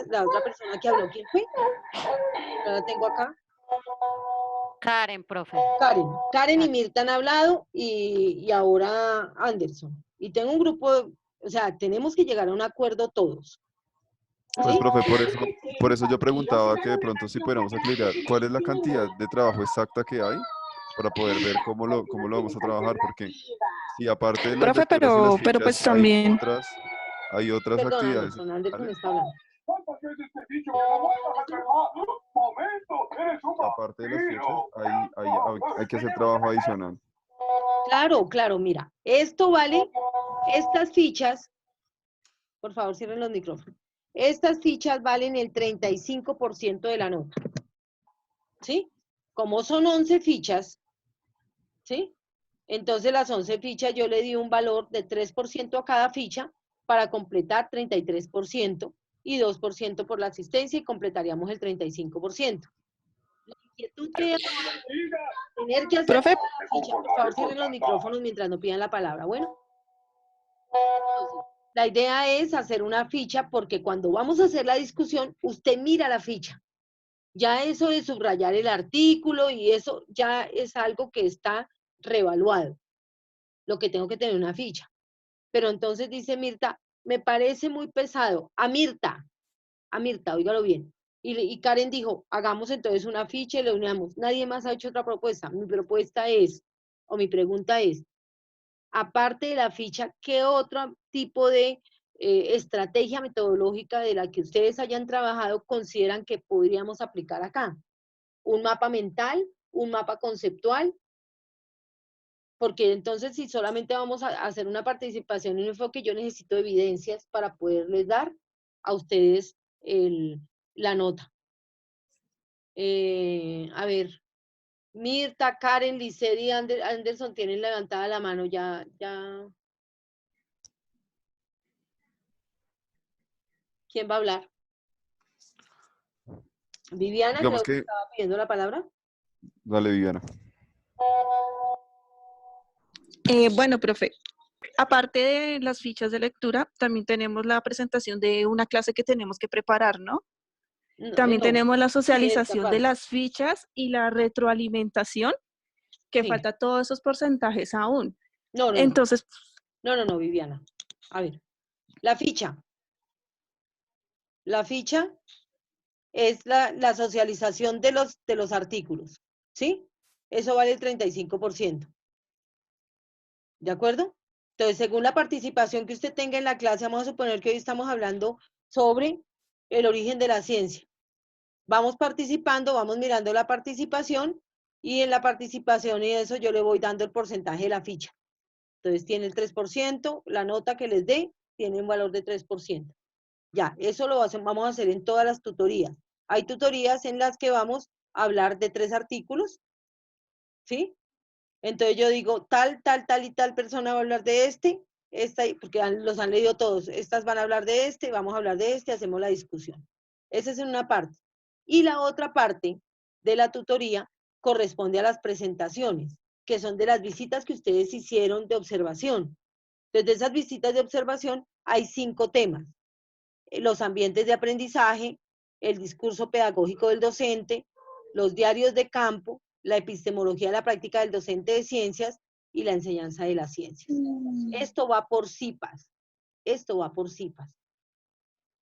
persona que habló, ¿quién fue? Yo la tengo acá. Karen, profe. Karen y Mirta han hablado y ahora Anderson. Y tengo un grupo, o sea, tenemos que llegar a un acuerdo todos. pues ¿Sí? profe, por eso yo preguntaba que de pronto si pudiéramos aclarar cuál es la cantidad de trabajo exacta que hay para poder ver cómo lo vamos a trabajar, porque si aparte de las Profe, lecturas y las pero pues fichas también, hay otras Perdón, actividades, Anderson ¿vale? está hablando. Aparte de las fichas, hay que hacer trabajo adicional. Claro, mira, esto vale, estas fichas, por favor cierren los micrófonos, estas fichas valen el 35% de la nota, ¿sí? Como son 11 fichas, ¿sí? Entonces las 11 fichas yo le di un valor de 3% a cada ficha para completar 33% y 2% por la asistencia y completaríamos el 35%. La inquietud que hay tener que hacer profe, la ficha, por favor cierren los micrófonos mientras no pidan la palabra, bueno. Entonces, la idea es hacer una ficha porque cuando vamos a hacer la discusión, usted mira la ficha. Ya eso de subrayar el artículo y eso ya es algo que está revaluado. Lo que tengo que tener una ficha. Pero entonces dice Mirta, me parece muy pesado. A Mirta, óigalo bien. Y Karen dijo, hagamos entonces una ficha y le unamos. Nadie más ha hecho otra propuesta. Mi propuesta es, o mi pregunta es, aparte de la ficha, ¿qué otro tipo de estrategia metodológica de la que ustedes hayan trabajado consideran que podríamos aplicar acá? ¿Un mapa mental? ¿Un mapa conceptual? Porque entonces si solamente vamos a hacer una participación y un enfoque, yo necesito evidencias para poderles dar a ustedes la nota. A ver, Mirta, Karen, Lisset y Anderson tienen levantada la mano, ya. ¿Quién va a hablar? Viviana, Digamos creo que que, estaba pidiendo la palabra. dale Viviana. bueno, profe, aparte de las fichas de lectura, también tenemos la presentación de una clase que tenemos que preparar, ¿no? También No, tenemos la sí, esta socialización de parte. las fichas y la retroalimentación, que Sí. falta todos esos porcentajes aún. No. Entonces, No, Viviana. A ver, la ficha. La ficha es la socialización de los artículos, ¿sí? Eso vale el 35%. ¿De acuerdo? Entonces, según la participación que usted tenga en la clase, vamos a suponer que hoy estamos hablando sobre el origen de la ciencia. Vamos participando, vamos mirando la participación y en la participación y eso yo le voy dando el porcentaje de la ficha. Entonces tiene el 3%, la nota que les dé tiene un valor de 3%. Ya, eso lo vamos a hacer en todas las tutorías. Hay tutorías en las que vamos a hablar de 3 artículos, ¿sí? Entonces yo digo, tal y tal persona va a hablar de esta, porque los han leído todos, estas van a hablar de este, vamos a hablar de este, hacemos la discusión. Esa es una parte. Y la otra parte de la tutoría corresponde a las presentaciones, que son de las visitas que ustedes hicieron de observación. Entonces, de esas visitas de observación hay 5 temas. Los ambientes de aprendizaje, el discurso pedagógico del docente, los diarios de campo, la epistemología de la práctica del docente de ciencias y la enseñanza de las ciencias. Esto va por CIPAS. Esto va por CIPAS.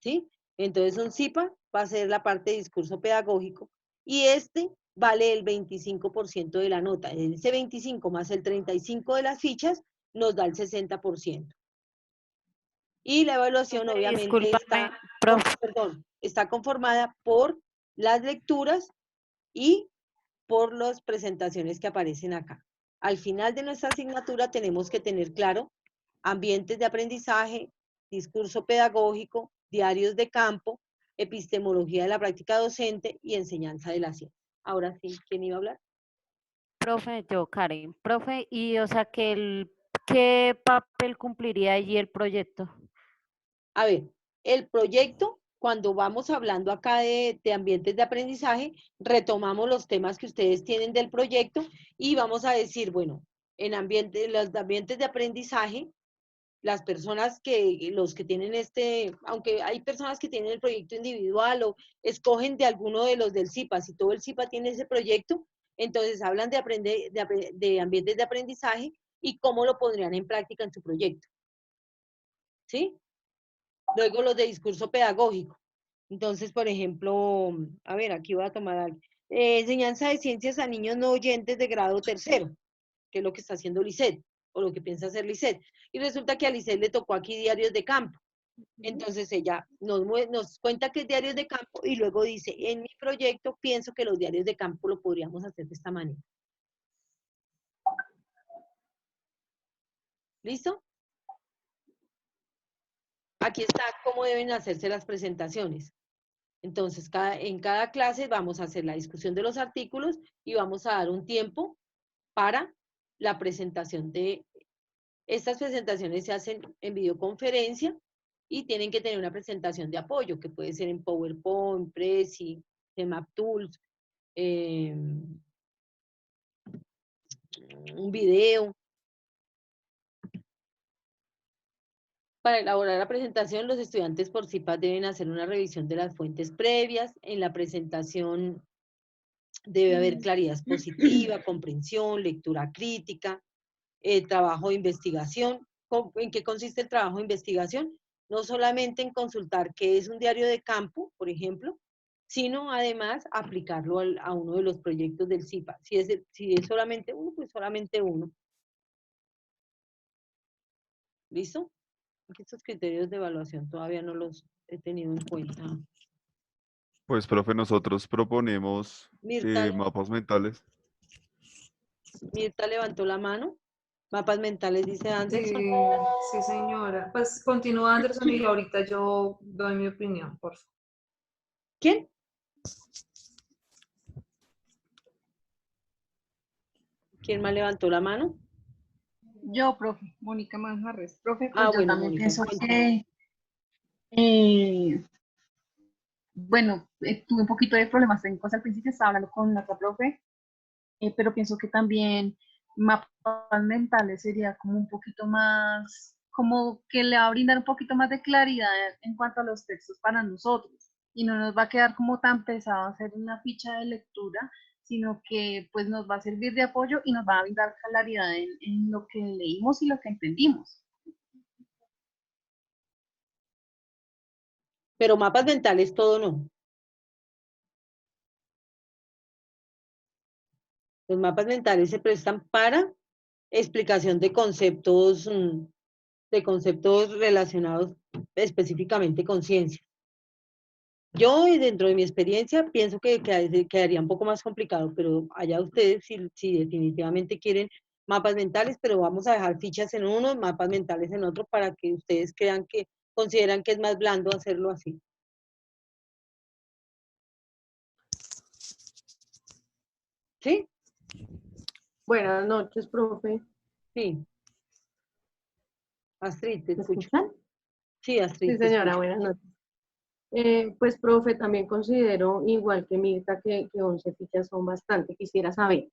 ¿Sí? Entonces, un CIPA va a ser la parte de discurso pedagógico y este vale el 25% de la nota. Ese 25 más el 35 de las fichas nos da el 60%. Y la evaluación obviamente está conformada por las lecturas y por las presentaciones que aparecen acá. Al final de nuestra asignatura tenemos que tener claro ambientes de aprendizaje, discurso pedagógico, diarios de campo, epistemología de la práctica docente y enseñanza de la ciencia. Ahora sí, ¿quién iba a hablar? Profe, yo, Karen. Profe, y o sea, ¿qué papel cumpliría allí el proyecto? A ver, el proyecto, cuando vamos hablando acá de ambientes de aprendizaje, retomamos los temas que ustedes tienen del proyecto y vamos a decir, bueno, en los ambientes de aprendizaje, las personas los que tienen aunque hay personas que tienen el proyecto individual o escogen de alguno de los del CIPA, si todo el CIPA tiene ese proyecto, entonces hablan de ambientes de aprendizaje y cómo lo pondrían en práctica en su proyecto. ¿Sí? Luego los de discurso pedagógico. Entonces, por ejemplo, a ver, aquí voy a tomar algo. Enseñanza de ciencias a niños no oyentes de grado tercero, que es lo que está haciendo Lisset, o lo que piensa hacer Lisset. Y resulta que a Lisset le tocó aquí diarios de campo. Entonces ella nos cuenta que es diarios de campo y luego dice, en mi proyecto pienso que los diarios de campo lo podríamos hacer de esta manera. ¿Listo? Aquí está cómo deben hacerse las presentaciones. Entonces, en cada clase vamos a hacer la discusión de los artículos y vamos a dar un tiempo para la presentación estas presentaciones se hacen en videoconferencia y tienen que tener una presentación de apoyo, que puede ser en PowerPoint, Prezi, Tools, un video. Para elaborar la presentación, los estudiantes por CIPAS deben hacer una revisión de las fuentes previas. En la presentación debe haber claridad expositiva, comprensión, lectura crítica, trabajo de investigación. ¿En qué consiste el trabajo de investigación? No solamente en consultar qué es un diario de campo, por ejemplo, sino además aplicarlo a uno de los proyectos del CIPA. Si es solamente uno, pues solamente uno. ¿Listo? Estos criterios de evaluación todavía no los he tenido en cuenta. Pues, profe, nosotros proponemos Mirta, mapas mentales. Mirta levantó la mano. Mapas mentales, dice Anderson. Sí, sí, señora. Pues continúa Anderson y ahorita yo doy mi opinión, por favor. ¿Quién? ¿Quién más levantó la mano? Yo, profe, Mónica Manjarres. Profe, pues Ah, yo bueno, también Mónica, pienso cuéntame. que, bueno, tuve un poquito de problemas técnicos al principio, estaba hablando con la otra profe, pero pienso que también mapas mentales sería como un poquito más, como que le va a brindar un poquito más de claridad en cuanto a los textos para nosotros y no nos va a quedar como tan pesado hacer una ficha de lectura, sino que pues nos va a servir de apoyo y nos va a brindar claridad en lo que leímos y lo que entendimos. Pero mapas mentales todo no. Los mapas mentales se prestan para explicación de conceptos relacionados específicamente con ciencia. Yo, dentro de mi experiencia, pienso que quedaría un poco más complicado, pero allá ustedes si definitivamente quieren mapas mentales, pero vamos a dejar fichas en uno, mapas mentales en otro, para que ustedes consideran que es más blando hacerlo así. ¿Sí? Buenas noches, profe. Sí. Astrid, te ¿Me escucho. escuchan? Sí, Astrid, Sí, te señora, escucho. buenas noches. Pues, profe, también considero, igual que Mirta, que 11 fichas son bastante. Quisiera saber,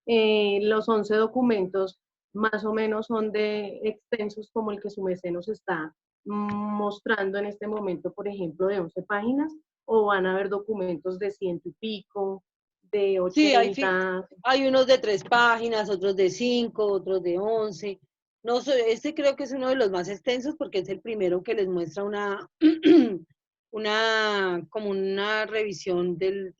los 11 documentos más o menos son de extensos como el que su merced nos está mostrando en este momento, por ejemplo, de 11 páginas, o van a haber documentos de ciento y pico, de Sí, 80. hay unos de 3 páginas, otros de 5, otros de 11. No sé, este creo que es uno de los más extensos porque es el primero que les muestra como una revisión El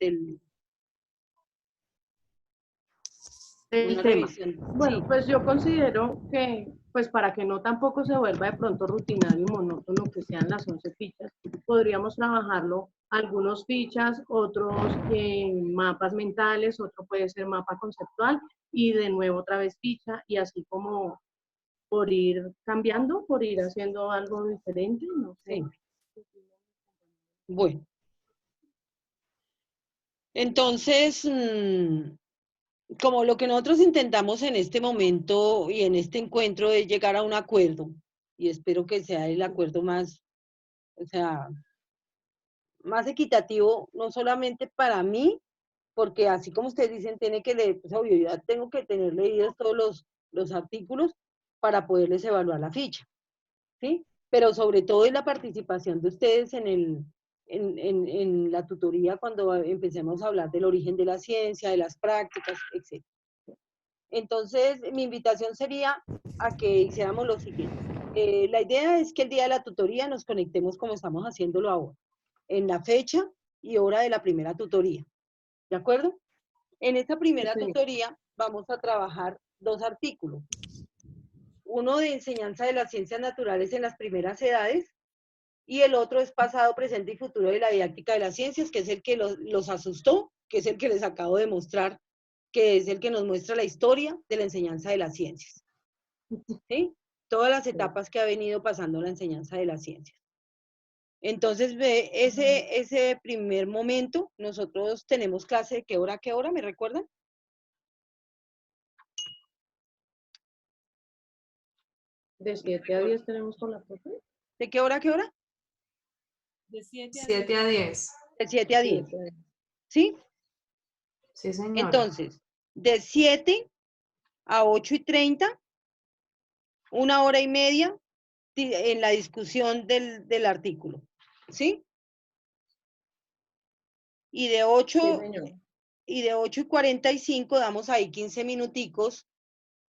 una tema. revisión, Bueno, sí. pues yo considero que, pues para que no tampoco se vuelva de pronto rutinario y monótono que sean las 11 fichas, podríamos trabajarlo algunos fichas, otros mapas mentales, otro puede ser mapa conceptual y de nuevo otra vez ficha y así como por ir cambiando, por ir haciendo algo diferente, no sé. Sí. Bueno, entonces, como lo que nosotros intentamos en este momento y en este encuentro es llegar a un acuerdo, y espero que sea el acuerdo más, o sea, más equitativo, no solamente para mí, porque así como ustedes dicen, tiene que leer, pues obvio, yo ya tengo que tener leídos todos los artículos para poderles evaluar la ficha, ¿sí? Pero sobre todo es la participación de ustedes en la tutoría cuando empecemos a hablar del origen de la ciencia, de las prácticas, etc. Entonces, mi invitación sería a que hiciéramos lo siguiente. La idea es que el día de la tutoría nos conectemos como estamos haciéndolo ahora, en la fecha y hora de la primera tutoría. ¿De acuerdo? En esta primera tutoría vamos a trabajar 2 artículos. Uno de enseñanza de las ciencias naturales en las primeras edades y el otro es pasado, presente y futuro de la didáctica de las ciencias, que es el que los asustó, que es el que les acabo de mostrar, que es el que nos muestra la historia de la enseñanza de las ciencias. ¿Sí? Todas las etapas que ha venido pasando la enseñanza de las ciencias. Entonces, ese primer momento, nosotros tenemos clase de qué hora a qué hora, ¿me recuerdan? De 7 a 10 tenemos con la profe. ¿De qué hora a qué hora? De 7 a 10. De 7 a 10. ¿Sí? Sí, señora. Entonces, de 7 a 8:30, 1 hora y media en la discusión del artículo. ¿Sí? Y de 8:45 damos ahí 15 minuticos.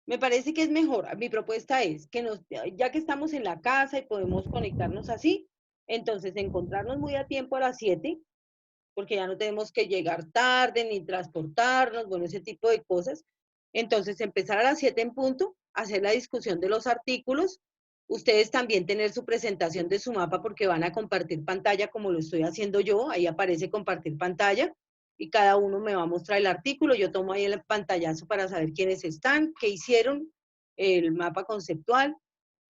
Me parece que es mejor. Mi propuesta es que ya que estamos en la casa y podemos conectarnos así, entonces encontrarnos muy a tiempo a las 7, porque ya no tenemos que llegar tarde ni transportarnos, bueno, ese tipo de cosas. Entonces, empezar a las 7 en punto, hacer la discusión de los artículos, ustedes también tener su presentación de su mapa porque van a compartir pantalla como lo estoy haciendo yo, ahí aparece compartir pantalla y cada uno me va a mostrar el artículo, yo tomo ahí el pantallazo para saber quiénes están, qué hicieron, el mapa conceptual,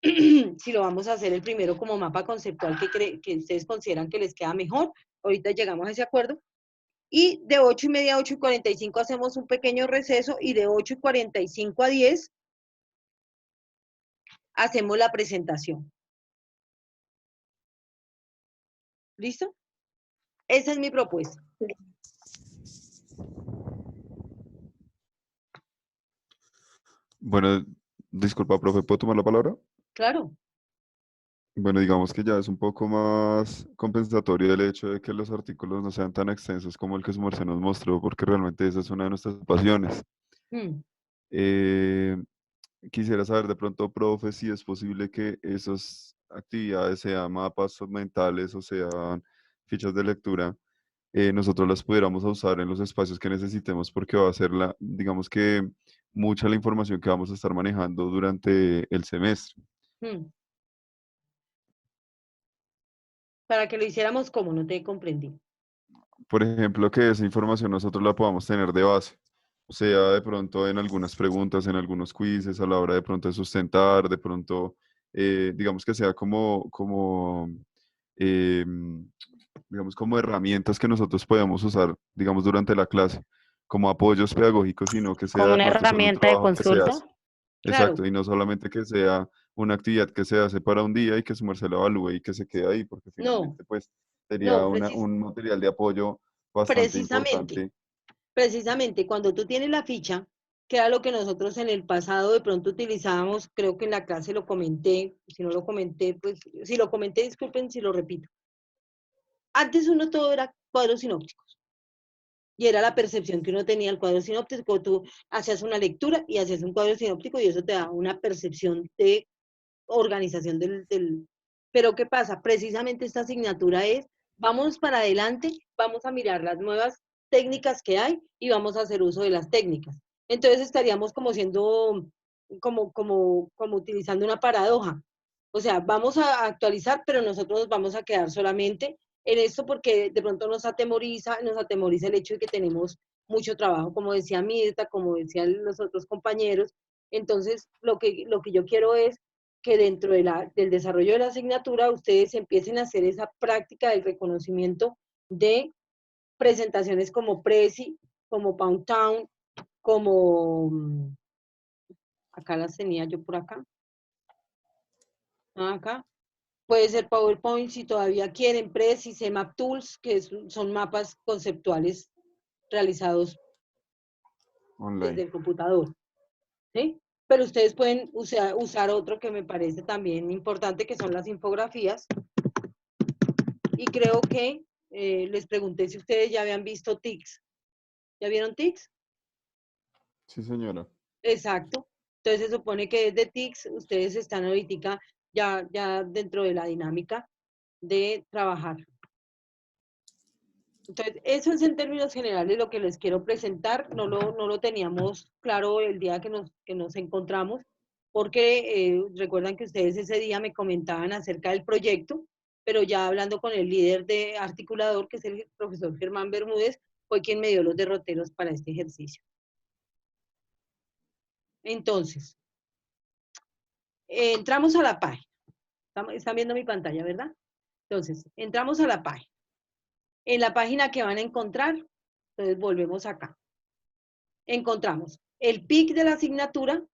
si lo vamos a hacer el primero como mapa conceptual que ustedes consideran que les queda mejor, ahorita llegamos a ese acuerdo, y de 8:30 a 8:45 hacemos un pequeño receso, y de 8:45 a 10 hacemos la presentación. ¿Listo? Esa es mi propuesta. Bueno, disculpa, profe, ¿puedo tomar la palabra? Claro. Bueno, digamos que ya es un poco más compensatorio el hecho de que los artículos no sean tan extensos como el que su merced nos mostró, porque realmente esa es una de nuestras pasiones. Eh, Quisiera saber de pronto, profe, si es posible que esas actividades, sean mapas mentales o sean fichas de lectura, nosotros las pudiéramos usar en los espacios que necesitemos, porque va a ser digamos que mucha la información que vamos a estar manejando durante el semestre. Para que lo hiciéramos como, no te comprendí. Por ejemplo, que esa información nosotros la podamos tener de base, o sea, de pronto en algunas preguntas, en algunos quizzes, a la hora de pronto de sustentar, de pronto, digamos que sea digamos, como herramientas que nosotros podamos usar, digamos, durante la clase, como apoyos pedagógicos, sino que sea Como una además de solo un herramienta de trabajo que se consulta. hace. Claro. Exacto, y no solamente que sea una actividad que se hace para un día y que su merced la evalúe y que se quede ahí, porque finalmente, pues, Sería No, un material de apoyo bastante importante. precisamente cuando tú tienes la ficha, que era lo que nosotros en el pasado de pronto utilizábamos, creo que en la clase lo comenté, si no lo comenté, pues si lo comenté, disculpen si lo repito. Antes uno todo era cuadros sinópticos y era la percepción que uno tenía del cuadro sinóptico. Tú hacías una lectura y hacías un cuadro sinóptico y eso te da una percepción de organización del... Pero ¿qué pasa? Precisamente esta asignatura es, vamos para adelante, vamos a mirar las nuevas técnicas que hay y vamos a hacer uso de las técnicas. Entonces estaríamos como siendo, como utilizando una paradoja. O sea, vamos a actualizar, pero nosotros nos vamos a quedar solamente en esto porque de pronto nos atemoriza el hecho de que tenemos mucho trabajo, como decía Mirta, como decían los otros compañeros. Entonces, lo que yo quiero es que dentro del desarrollo de la asignatura ustedes empiecen a hacer esa práctica del reconocimiento de presentaciones como Prezi, como Pound Town, como, acá las tenía yo por acá, acá, puede ser PowerPoint si todavía quieren, Prezi, CMap Tools, que son mapas conceptuales realizados desde el computador, ¿sí? Pero ustedes pueden usar otro que me parece también importante, que son las infografías. Y creo que les pregunté si ustedes ya habían visto TICS. ¿Ya vieron TICS? Sí, señora. Exacto. Entonces se supone que desde TICS ustedes están ahorita ya dentro de la dinámica de trabajar. Entonces, eso es en términos generales lo que les quiero presentar. No lo teníamos claro el día que nos encontramos, porque recuerdan que ustedes ese día me comentaban acerca del proyecto, pero ya hablando con el líder de articulador, que es el profesor Germán Bermúdez, fue quien me dio los derroteros para este ejercicio. Entonces, entramos a la página. Están viendo mi pantalla, ¿verdad? Entonces, entramos a la página. En la página que van a encontrar, entonces volvemos acá. Encontramos el PIC de la asignatura,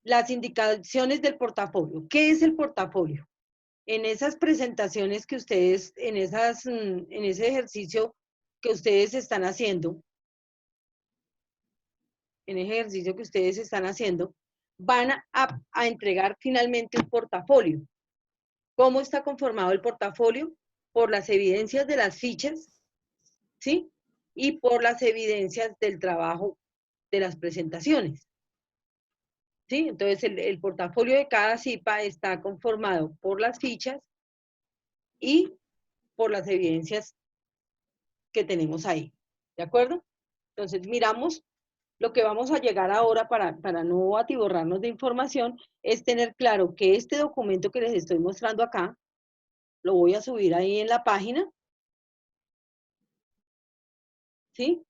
las indicaciones del portafolio. ¿Qué es el portafolio? En esas presentaciones que ustedes, en ese ejercicio que ustedes están haciendo, van a entregar finalmente un portafolio. ¿Cómo está conformado el portafolio? Por las evidencias de las fichas, ¿sí? Y por las evidencias del trabajo de las presentaciones. ¿Sí? Entonces, el portafolio de cada CIPA está conformado por las fichas y por las evidencias que tenemos ahí. ¿De acuerdo? Entonces, miramos lo que vamos a llegar ahora para no atiborrarnos de información, es tener claro que este documento que les estoy mostrando acá, lo voy a subir ahí en la página, ¿sí?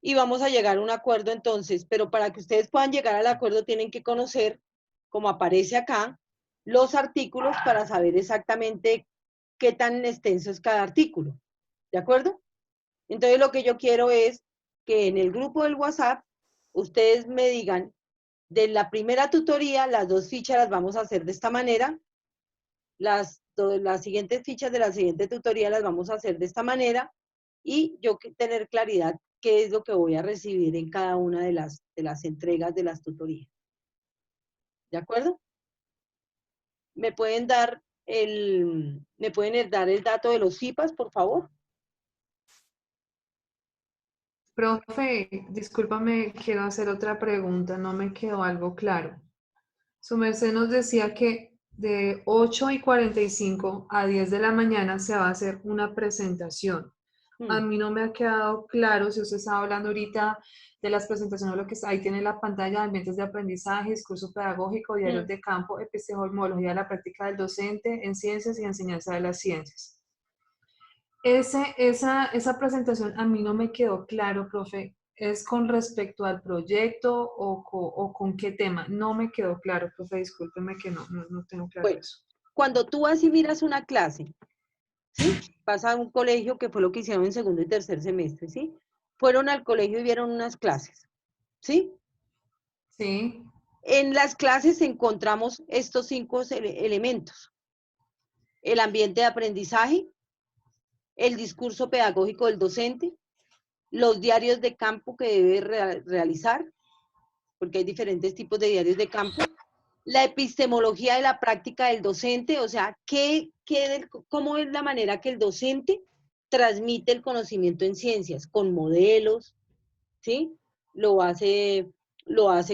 Y vamos a llegar a un acuerdo entonces, pero para que ustedes puedan llegar al acuerdo tienen que conocer, como aparece acá, los artículos para saber exactamente qué tan extenso es cada artículo. ¿De acuerdo? Entonces lo que yo quiero es que en el grupo del WhatsApp ustedes me digan, de la primera tutoría, las 2 fichas las vamos a hacer de esta manera, las siguientes fichas de la siguiente tutoría las vamos a hacer de esta manera, y yo tener claridad qué es lo que voy a recibir en cada una de las entregas de las tutorías. ¿De acuerdo? ¿Me pueden dar el dato de los CIPAs, por favor? Profe, discúlpame, quiero hacer otra pregunta, no me quedó algo claro. Su merced nos decía que de 8:45 a 10 de la mañana se va a hacer una presentación. A mí no me ha quedado claro si usted está hablando ahorita de las presentaciones, lo que está ahí tiene la pantalla de ambientes de aprendizaje, discurso pedagógico, diarios de campo, epistemología de la práctica del docente en ciencias y enseñanza de las ciencias. Esa presentación a mí no me quedó claro, profe. ¿Es con respecto al proyecto o con qué tema? No me quedó claro, profe, discúlpeme que no tengo claro eso. Cuando tú vas y miras una clase, ¿sí? Vas a un colegio, que fue lo que hicieron en segundo y tercer semestre, ¿sí? Fueron al colegio y vieron unas clases, ¿sí? Sí. En las clases encontramos estos 5 elementos. El ambiente de aprendizaje, el discurso pedagógico del docente, los diarios de campo que debe realizar, porque hay diferentes tipos de diarios de campo, la epistemología de la práctica del docente, o sea, cómo es la manera que el docente transmite el conocimiento en ciencias, con modelos, ¿sí? Lo hace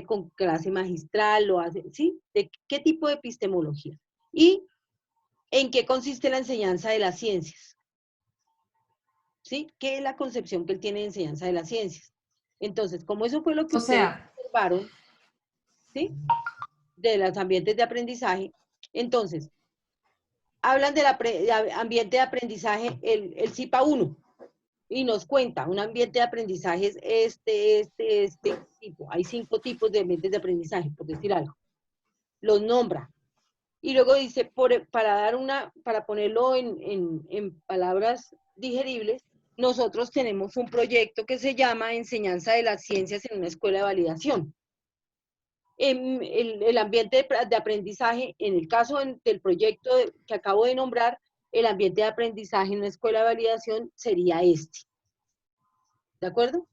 con clase magistral, ¿sí? ¿De qué tipo de epistemología? Y en qué consiste la enseñanza de las ciencias, ¿sí? ¿Qué es la concepción que él tiene de enseñanza de las ciencias? Entonces, como eso fue lo que O ustedes sea, observaron, ¿sí? De los ambientes de aprendizaje, entonces, hablan del ambiente de aprendizaje, el CIPA 1, y nos cuenta, un ambiente de aprendizaje es este tipo. Hay 5 tipos de ambientes de aprendizaje, por decir algo. Los nombra. Y luego dice, para ponerlo en palabras digeribles, nosotros tenemos un proyecto que se llama Enseñanza de las Ciencias en una Escuela de Validación. El ambiente de aprendizaje, en el caso del proyecto que acabo de nombrar, el ambiente de aprendizaje en una escuela de validación sería este. ¿De acuerdo?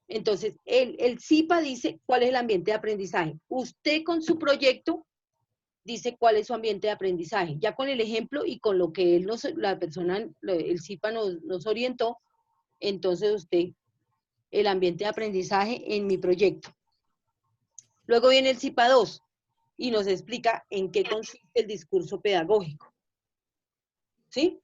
Entonces, el CIPA dice cuál es el ambiente de aprendizaje. Usted con su proyecto dice cuál es su ambiente de aprendizaje. Ya con el ejemplo y con lo que el CIPA nos orientó, entonces usted, el ambiente de aprendizaje en mi proyecto. Luego viene el CIPA 2 y nos explica en qué consiste el discurso pedagógico. ¿Sí?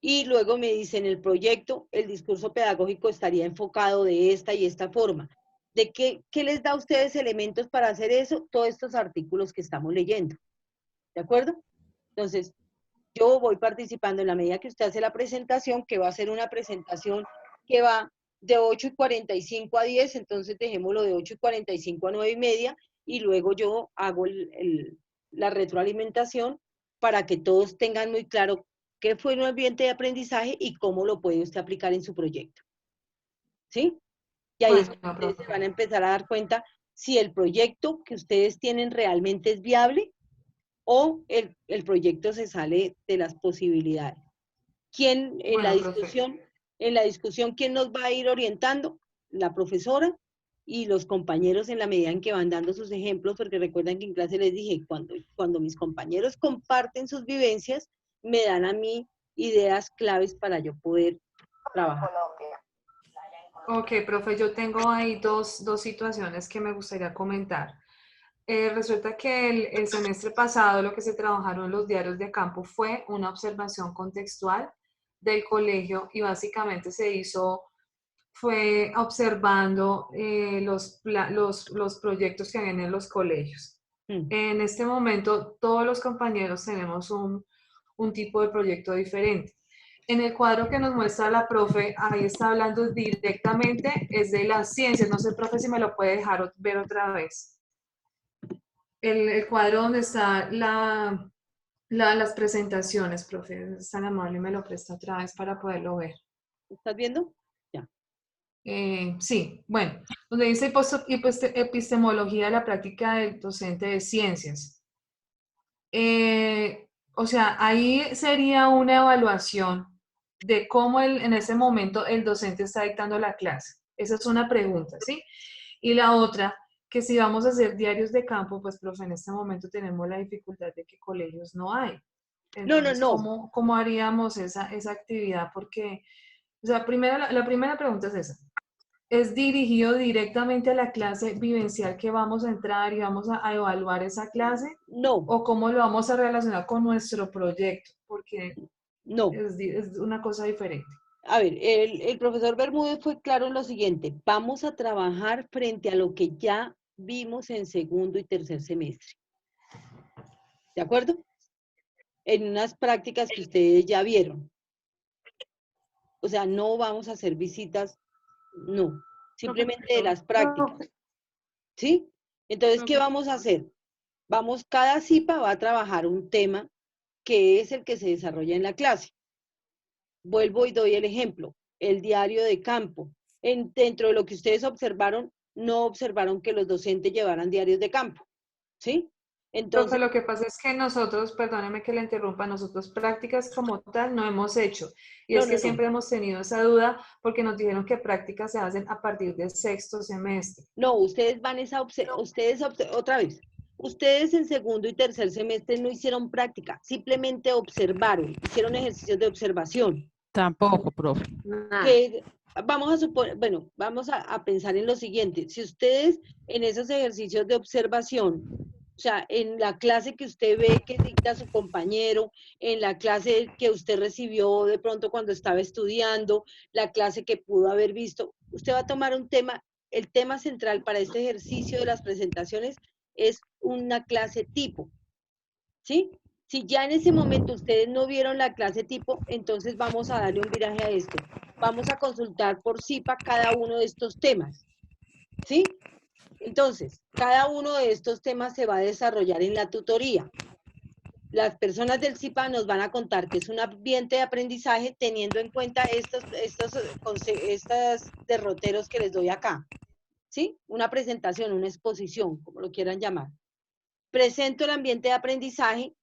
Y luego me dice, en el proyecto, el discurso pedagógico estaría enfocado de esta y esta forma. ¿De qué les da a ustedes elementos para hacer eso? Todos estos artículos que estamos leyendo. ¿De acuerdo? Entonces, yo voy participando en la medida que usted hace la presentación, que va a ser una presentación que va de 8:45 a 10, entonces dejémoslo de 8:45 a 9:30, y luego yo hago la retroalimentación para que todos tengan muy claro qué fue un ambiente de aprendizaje y cómo lo puede usted aplicar en su proyecto. ¿Sí? Y ahí es cuando ustedes se van a empezar a dar cuenta si el proyecto que ustedes tienen realmente es viable o el proyecto se sale de las posibilidades. ¿Quién en la discusión, quién nos va a ir orientando? La profesora y los compañeros en la medida en que van dando sus ejemplos, porque recuerdan que en clase les dije, cuando mis compañeros comparten sus vivencias, me dan a mí ideas claves para yo poder trabajar. Ok, profe, yo tengo ahí dos situaciones que me gustaría comentar. Resulta que el semestre pasado lo que se trabajaron los diarios de campo fue una observación contextual del colegio y básicamente fue observando los proyectos que habían en los colegios. En este momento todos los compañeros tenemos un tipo de proyecto diferente. En el cuadro que nos muestra la profe, ahí está hablando directamente, es de las ciencias. No sé, profe, si me lo puede dejar ver otra vez. El cuadro donde está las presentaciones, profe, es tan amable y me lo presta otra vez para poderlo ver. ¿Estás viendo? Ya. Sí, bueno, donde dice epistemología de la práctica del docente de ciencias. O sea, ahí sería una evaluación de cómo en ese momento el docente está dictando la clase. Esa es una pregunta, ¿sí? Y la otra, que si vamos a hacer diarios de campo, pues, profe, en este momento tenemos la dificultad de que colegios no hay. Entonces, no. ¿cómo haríamos esa actividad? Porque, o sea, la primera pregunta es esa. ¿Es dirigido directamente a la clase vivencial que vamos a entrar y vamos a evaluar esa clase? No. ¿O cómo lo vamos a relacionar con nuestro proyecto? Porque no. Es una cosa diferente. A ver, el profesor Bermúdez fue claro en lo siguiente: vamos a trabajar frente a lo que ya vimos en segundo y tercer semestre. ¿De acuerdo? En unas prácticas que ustedes ya vieron. O sea, no vamos a hacer visitas, no. Simplemente de las prácticas. ¿Sí? Entonces, ¿qué vamos a hacer? Cada CIPA va a trabajar un tema que es el que se desarrolla en la clase. Vuelvo y doy el ejemplo, el diario de campo. Dentro de lo que ustedes observaron, no observaron que los docentes llevaran diarios de campo, ¿sí? Entonces, lo que pasa es que nosotros, perdóneme que le interrumpa, nosotros prácticas como tal no hemos hecho. Y no, es que no, no. siempre hemos tenido esa duda porque nos dijeron que prácticas se hacen a partir del sexto semestre. No, ustedes van otra vez. Ustedes en segundo y tercer semestre no hicieron práctica, simplemente observaron, hicieron ejercicios de observación. Tampoco, profe. Que vamos a suponer, bueno, vamos a pensar en lo siguiente. Si ustedes en esos ejercicios de observación, o sea, en la clase que usted ve que dicta su compañero, en la clase que usted recibió de pronto cuando estaba estudiando, la clase que pudo haber visto, usted va a tomar un tema, el tema central para este ejercicio de las presentaciones es una clase tipo, ¿sí? Si ya en ese momento ustedes no vieron la clase tipo, entonces vamos a darle un viraje a esto. Vamos a consultar por CIPA cada uno de estos temas, ¿sí? Entonces, cada uno de estos temas se va a desarrollar en la tutoría. Las personas del CIPA nos van a contar que es un ambiente de aprendizaje teniendo en cuenta estos derroteros que les doy acá, ¿sí? Una presentación, una exposición, como lo quieran llamar. Presento el ambiente de aprendizaje,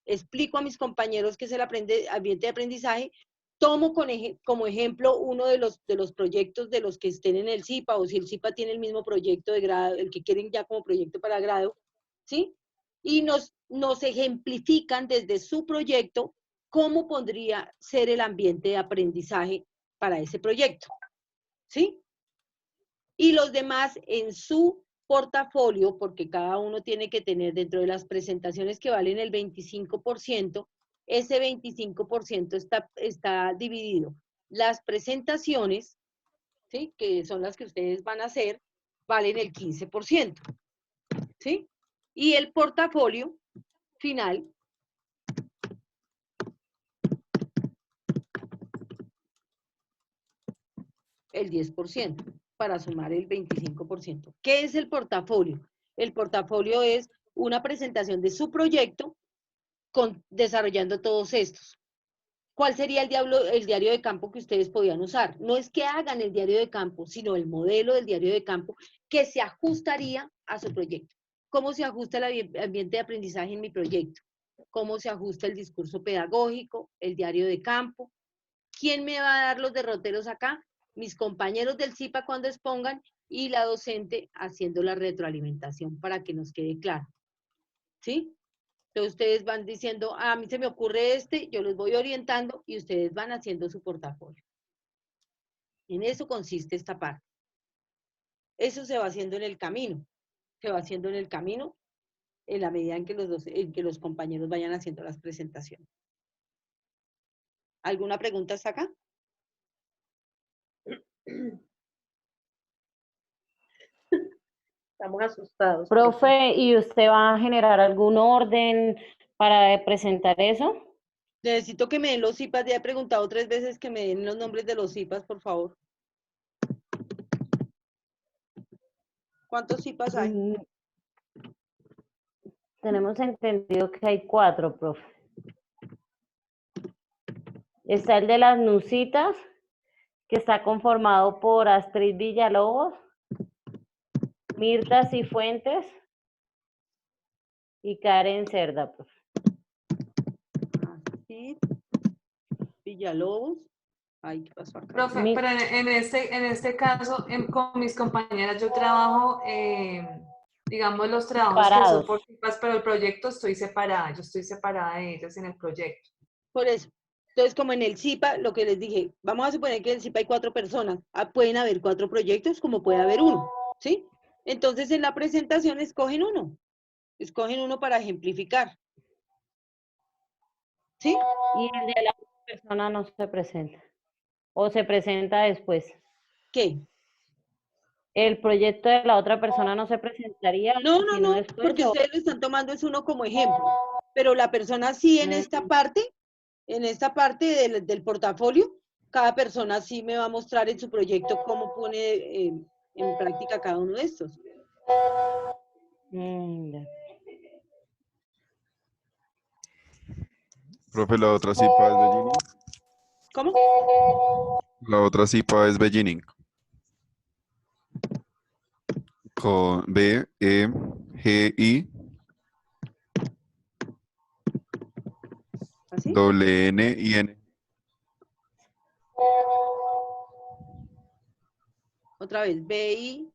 explico a mis compañeros qué es el ambiente de aprendizaje, tomo como ejemplo uno de los proyectos de los que estén en el CIPA, o si el CIPA tiene el mismo proyecto de grado, el que quieren ya como proyecto para grado, ¿sí? Y nos ejemplifican desde su proyecto cómo podría ser el ambiente de aprendizaje para ese proyecto, ¿sí? Y los demás en su portafolio, porque cada uno tiene que tener dentro de las presentaciones que valen el 25%, ese 25% está dividido. Las presentaciones, ¿sí?, que son las que ustedes van a hacer, valen el 15%, ¿sí? Y el portafolio final el 10%, para sumar el 25%. ¿Qué es el portafolio? El portafolio es una presentación de su proyecto desarrollando todos estos. ¿Cuál sería el diario de campo que ustedes podían usar? No es que hagan el diario de campo, sino el modelo del diario de campo que se ajustaría a su proyecto. ¿Cómo se ajusta el ambiente de aprendizaje en mi proyecto? ¿Cómo se ajusta el discurso pedagógico, el diario de campo? ¿Quién me va a dar los derroteros acá? Mis compañeros del CIPA cuando expongan y la docente haciendo la retroalimentación para que nos quede claro. ¿Sí? Entonces ustedes van diciendo, a mí se me ocurre yo los voy orientando y ustedes van haciendo su portafolio. En eso consiste esta parte. Eso se va haciendo en el camino. Se va haciendo en el camino en la medida en que los compañeros vayan haciendo las presentaciones. ¿Alguna pregunta hasta acá? Estamos asustados. Profe, ¿y usted va a generar algún orden para presentar eso? Necesito que me den los CIPAs. Ya he preguntado 3 veces que me den los nombres de los CIPAs, por favor. ¿Cuántos CIPAs hay? Tenemos entendido que hay 4, profe. Está el de las nusitas, que está conformado por Astrid Villalobos, Mirta Cifuentes y Karen Cerda, profe. Astrid Villalobos. Ay, ¿qué pasó acá? Profe, pero en este caso, con mis compañeras, yo trabajo, digamos, los trabajos que son por CIPAs, pero el proyecto estoy separada, yo estoy separada de ellas en el proyecto. Por eso. Entonces, como en el CIPA, lo que les dije, vamos a suponer que en el CIPA hay 4 personas. Pueden haber 4 proyectos, como puede haber uno, ¿sí? Entonces, en la presentación escogen uno. Escogen uno para ejemplificar. ¿Sí? Y el de la otra persona no se presenta. ¿O se presenta después? ¿Qué? ¿El proyecto de la otra persona no se presentaría? No, Después, porque ustedes lo están tomando es uno como ejemplo. Pero la persona sí en esta parte del portafolio, cada persona sí me va a mostrar en su proyecto cómo pone en práctica cada uno de estos. Profe, la otra CIPA es Beginning. ¿Cómo? La otra CIPA es Beginning. Con B, E, G, I, ¿Así? Doble N y N. Otra vez, B-I,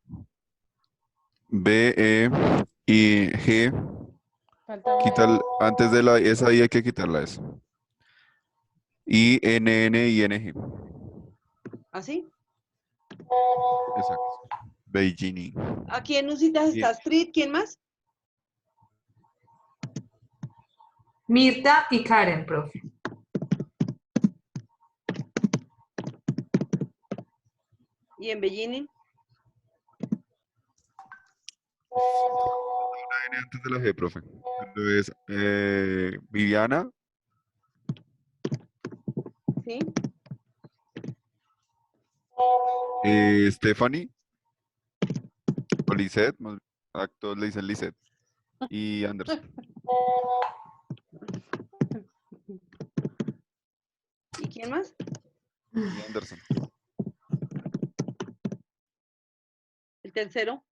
B, E, I, G. Falta Antes de la esa I hay que quitarla S. I, N, N y N, G. ¿así? Exacto. Beijing. Aquí en Nusitas está Street, ¿quién más? Mirta y Karen, profe. Y en Beijing, N antes de la G, profe. Entonces, Viviana, ¿sí? Stephanie, o Lisette, a todos le dicen Lisette, y Anderson. ¿Y quién más? Y Anderson. El tercero,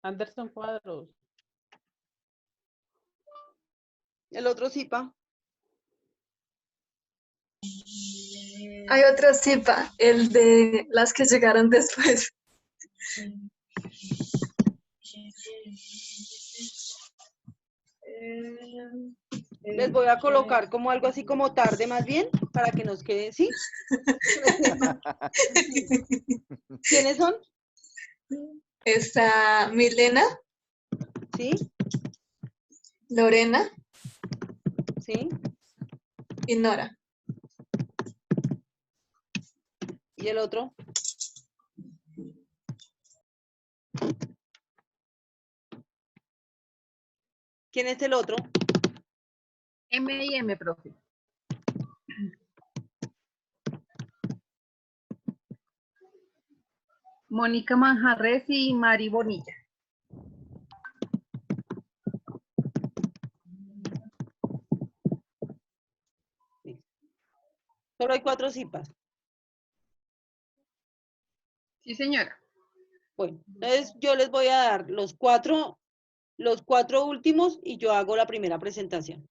Anderson Cuadros. el otro Zipa, Hay otro CIPA, el de las que llegaron después. les voy a colocar como algo así como tarde más bien, para que nos quede, ¿sí? ¿Quiénes son? Está Milena, ¿Sí? Lorena ¿Sí? y Nora. ¿Y el otro? ¿Quién es el otro? M y M, profe. Mónica Manjarres y Mari Bonilla. Solo hay 4 Zipas. Sí, señora. Bueno, entonces yo les voy a dar los cuatro últimos y yo hago la primera presentación.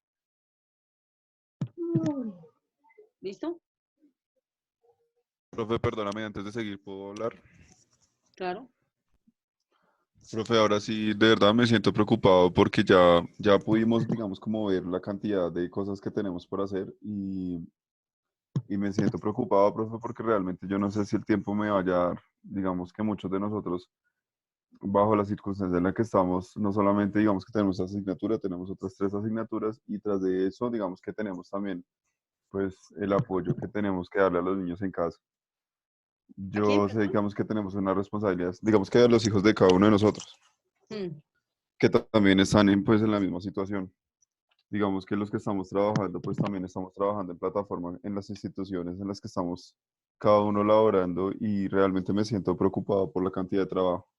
¿Listo? Profe, perdóname, antes de seguir, ¿puedo hablar? Claro. Profe, ahora sí, de verdad me siento preocupado porque ya pudimos, digamos, como ver la cantidad de cosas que tenemos por hacer y me siento preocupado, profe, porque realmente yo no sé si el tiempo me vaya a dar, digamos que muchos de nosotros, bajo la circunstancia en la que estamos, no solamente digamos que tenemos esa asignatura, tenemos otras 3 asignaturas y tras de eso, digamos que tenemos también, pues, el apoyo que tenemos que darle a los niños en casa. ¿A quién, Yo sé, perdón? digamos que tenemos una responsabilidad, digamos que a los hijos de cada uno de nosotros, Mm, que también están pues, en la misma situación. Digamos que los que estamos trabajando, pues también estamos trabajando en plataforma en las instituciones en las que estamos cada uno laborando y realmente me siento preocupado por la cantidad de trabajo.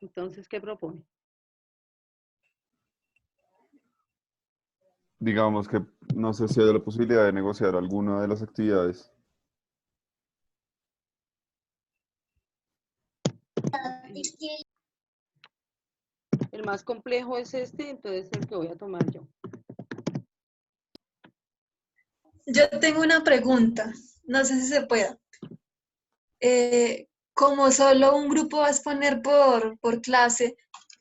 Entonces, ¿qué propone? Digamos que no sé si hay la posibilidad de negociar alguna de las actividades. El más complejo es este, entonces el que voy a tomar yo. Yo tengo una pregunta, no sé si se pueda. Como solo un grupo va a exponer por clase,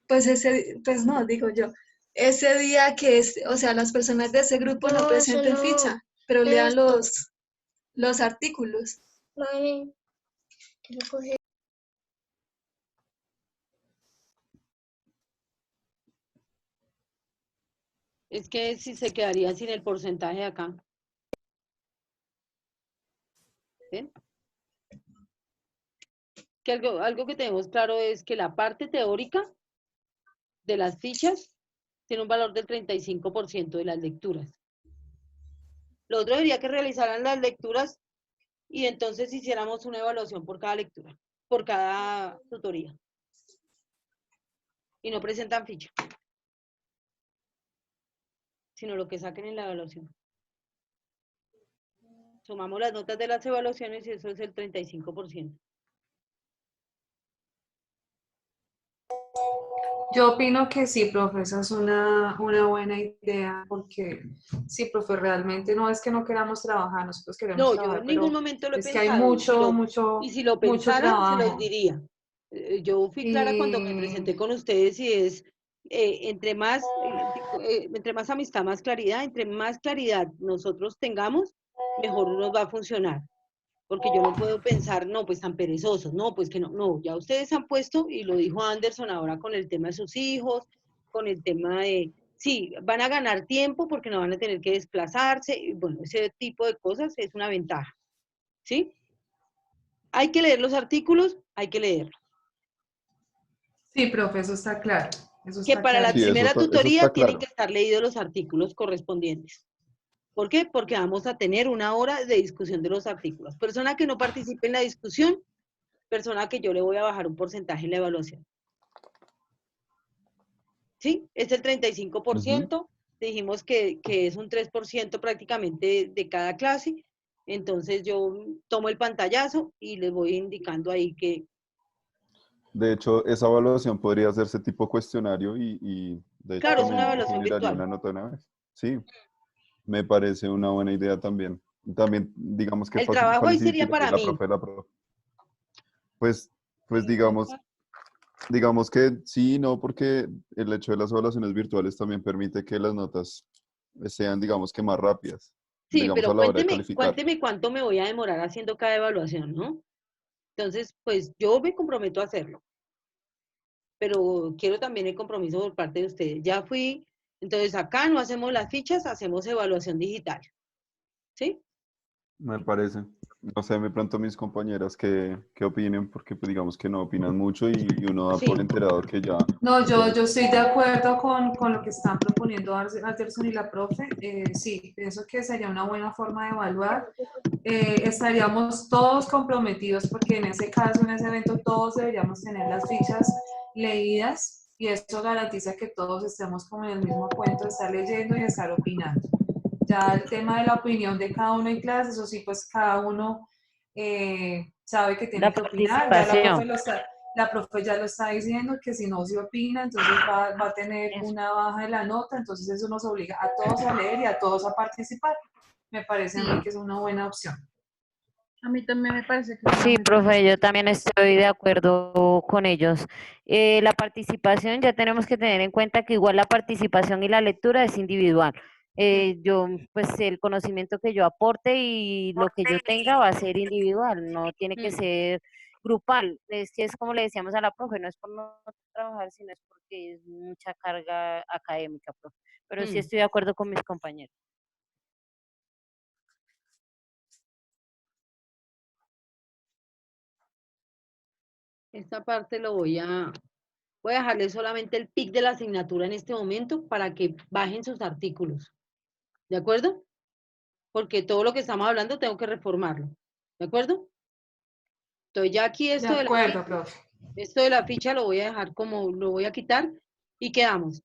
pues no, digo yo, ese día que es, o sea, las personas de ese grupo no presenten ficha, pero lean los artículos. Es que si se quedaría sin el porcentaje acá. ¿Ven? Que algo que tenemos claro es que la parte teórica de las fichas tiene un valor del 35% de las lecturas. Lo otro sería que realizaran las lecturas y entonces hiciéramos una evaluación por cada lectura, por cada tutoría. Y no presentan ficha, sino lo que saquen en la evaluación. Sumamos las notas de las evaluaciones y eso es el 35%. Yo opino que sí, profe, esa es una buena idea, porque sí, profe, realmente no es que no queramos trabajar, nosotros queremos No, yo trabajar, en ningún pero momento lo he es que hay pensado y si lo mucho pensara, se los trabajo. diría. Yo fui clara cuando me Y presenté con ustedes y es, entre más amistad, más claridad, entre más claridad nosotros tengamos, mejor nos va a funcionar. Porque yo no puedo pensar, no, pues tan perezosos, no, pues que no, no, ya ustedes han puesto, y lo dijo Anderson ahora con el tema de sus hijos, con el tema de, sí, van a ganar tiempo porque no van a tener que desplazarse, y bueno, ese tipo de cosas es una ventaja, ¿sí? Hay que leer los artículos, hay que leerlos. sí, profe, eso está claro, eso Que está para la Sí, clarísimo. primera eso está tutoría tienen que claro. estar leídos los artículos correspondientes. ¿Por qué? Porque vamos a tener una hora de discusión de los artículos. Persona que no participe en la discusión, persona que yo le voy a bajar un porcentaje en la evaluación. ¿Sí? Es el 35%, dijimos que es un 3% prácticamente de cada clase, entonces yo tomo el pantallazo y les voy indicando ahí que, De hecho, esa evaluación podría hacerse tipo cuestionario y de hecho claro, es una también evaluación generaría virtual. una nota una vez. Sí, me parece una buena idea también. También, digamos que El trabajo ahí sería facilitaría para la mí. profe, Pues, pues digamos que sí, no, porque el hecho de las evaluaciones virtuales también permite que las notas sean, digamos que más rápidas, Sí, digamos a pero la hora de calificar. cuénteme cuánto me voy a demorar haciendo cada evaluación, ¿no? Entonces, pues yo me comprometo a hacerlo, pero quiero también el compromiso por parte de ustedes. Ya fui, entonces acá no hacemos las fichas, hacemos evaluación digital, ¿sí? Me parece. No sé, me pronto mis compañeras que opinen, porque pues digamos que no opinan mucho y uno da por Sí. enterado que ya No, todo yo está. estoy de acuerdo con lo que están proponiendo Anderson y la profe. Sí, pienso que sería una buena forma de evaluar. Estaríamos todos comprometidos porque en ese caso, en ese evento, todos deberíamos tener las fichas leídas y esto garantiza que todos estemos como en el mismo cuento, estar leyendo y estar opinando. Ya el tema de la opinión de cada uno en clase, eso sí, pues cada uno sabe que La tiene que opinar. Ya participación. la profe ya lo está diciendo, que si no se opina, entonces va a tener Eso. una baja de la nota, entonces eso nos obliga a todos a leer y a todos a participar. Me parece a mí Sí, que es una buena opción. a mí también me parece que es una Sí, muy buena profe, yo opción. también estoy de acuerdo con ellos. La participación, ya tenemos que tener en cuenta que igual la participación y la lectura es individual. Yo, pues el conocimiento que yo aporte y lo que yo tenga va a ser individual, no tiene que Mm. ser grupal. Es que es como le decíamos a la profe, no es por no trabajar, sino es porque es mucha carga académica, profe. Pero sí Mm. estoy de acuerdo con mis compañeros. Esta parte voy a dejarle solamente el pic de la asignatura en este momento para que bajen sus artículos, ¿de acuerdo? Porque todo lo que estamos hablando tengo que reformarlo, ¿de acuerdo? Entonces ya aquí De acuerdo, profe. esto de la ficha lo voy a dejar como, lo voy a quitar y quedamos.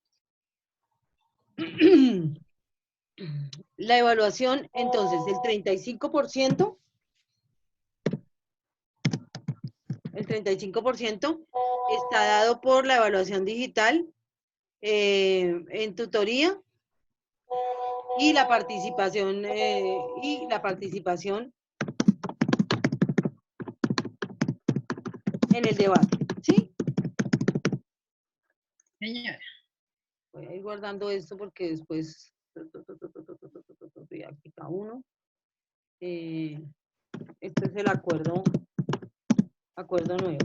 La evaluación, entonces, el 35%, el 35% está dado por la evaluación digital en tutoría y la participación en el debate, ¿sí? Señora. Voy a ir guardando esto porque después aquí está uno. Este es el acuerdo nuevo.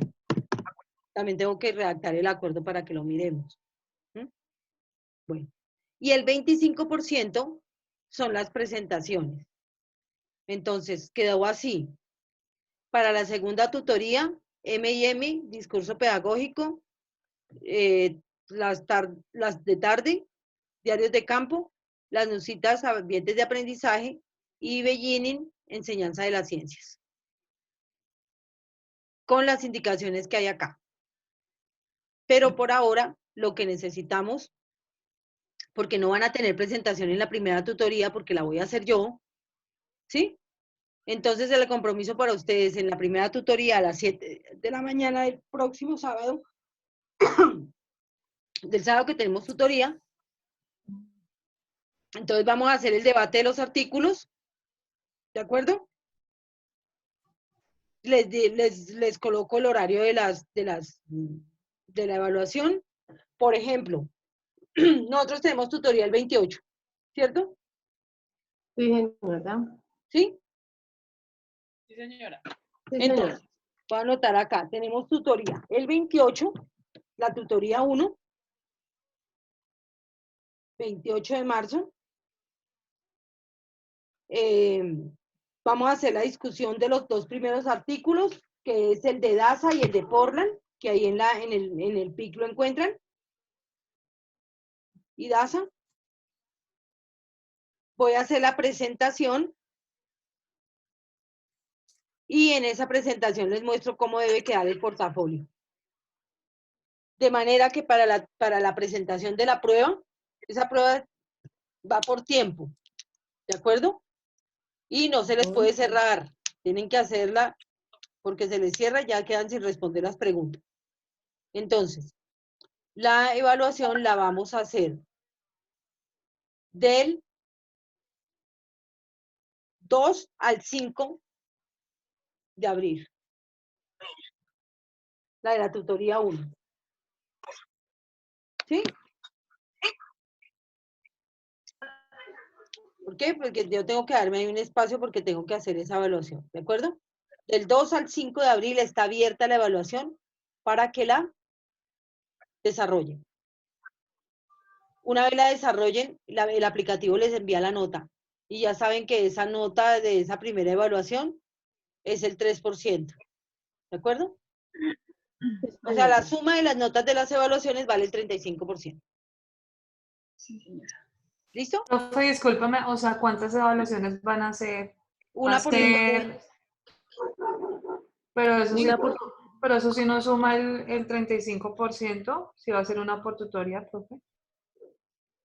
También tengo que redactar el acuerdo para que lo miremos. ¿Mm? Bueno, y el 25% son las presentaciones. Entonces, quedó así. Para la segunda tutoría, M&M, discurso pedagógico, las de tarde, diarios de campo, las nusitas, ambientes de aprendizaje y beginning, enseñanza de las ciencias. Con las indicaciones que hay acá. Pero por ahora, lo que necesitamos, porque no van a tener presentación en la primera tutoría, porque la voy a hacer yo, ¿sí? Entonces, el compromiso para ustedes en la primera tutoría a las 7 de la mañana del próximo sábado del sábado que tenemos tutoría. Entonces vamos a hacer el debate de los artículos, ¿de acuerdo? Les coloco el horario de la evaluación. Por ejemplo, nosotros tenemos tutoría el 28, ¿cierto? Sí, señora. ¿Sí? Sí, señora. Sí, Entonces, señora. voy a anotar acá, tenemos tutoría el 28, la tutoría 1, 28 de marzo. Vamos a hacer la discusión de los dos primeros artículos, que es el de DASA y el de Portland, que ahí en el PIC lo encuentran. Y DASA. Voy a hacer la presentación y en esa presentación les muestro cómo debe quedar el portafolio. De manera que para la presentación de la prueba, esa prueba va por tiempo, ¿de acuerdo? Y no se les puede cerrar, tienen que hacerla porque se les cierra y ya quedan sin responder las preguntas. Entonces, la evaluación la vamos a hacer del 2 al 5 de abril. La de la tutoría 1. ¿Sí? ¿Por qué? Porque yo tengo que darme ahí un espacio porque tengo que hacer esa evaluación, ¿de acuerdo? Del 2 al 5 de abril está abierta la evaluación para que la desarrollen. Una vez la desarrollen, el aplicativo les envía la nota. Y ya saben que esa nota de esa primera evaluación es el 3%. ¿De acuerdo? O sea, la suma de las notas de las evaluaciones vale el 35%. Sí, señora. ¿Listo? Profe, discúlpame, o sea, ¿cuántas evaluaciones van a hacer? Una por tutoría. Pero eso sí, Una por- pero eso sí no suma el 35%, si va a ser una por tutoría, profe.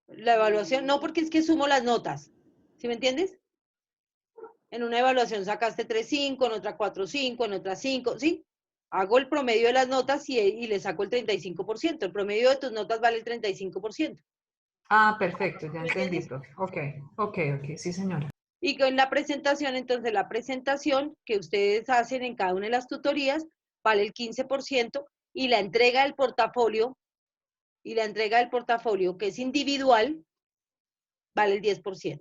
La evaluación, no, porque es que sumo las notas. ¿Sí me entiendes? En una evaluación sacaste 3.5, en otra 4.5, en otra 5, ¿sí? Hago el promedio de las notas y le saco el 35%. El promedio de tus notas vale el 35%. Ah, perfecto, ya ¿Me entendí, entiendes? profe. Ok, sí, señora. Y con la presentación, entonces la presentación que ustedes hacen en cada una de las tutorías vale el 15% y la entrega del portafolio, que es individual, vale el 10%.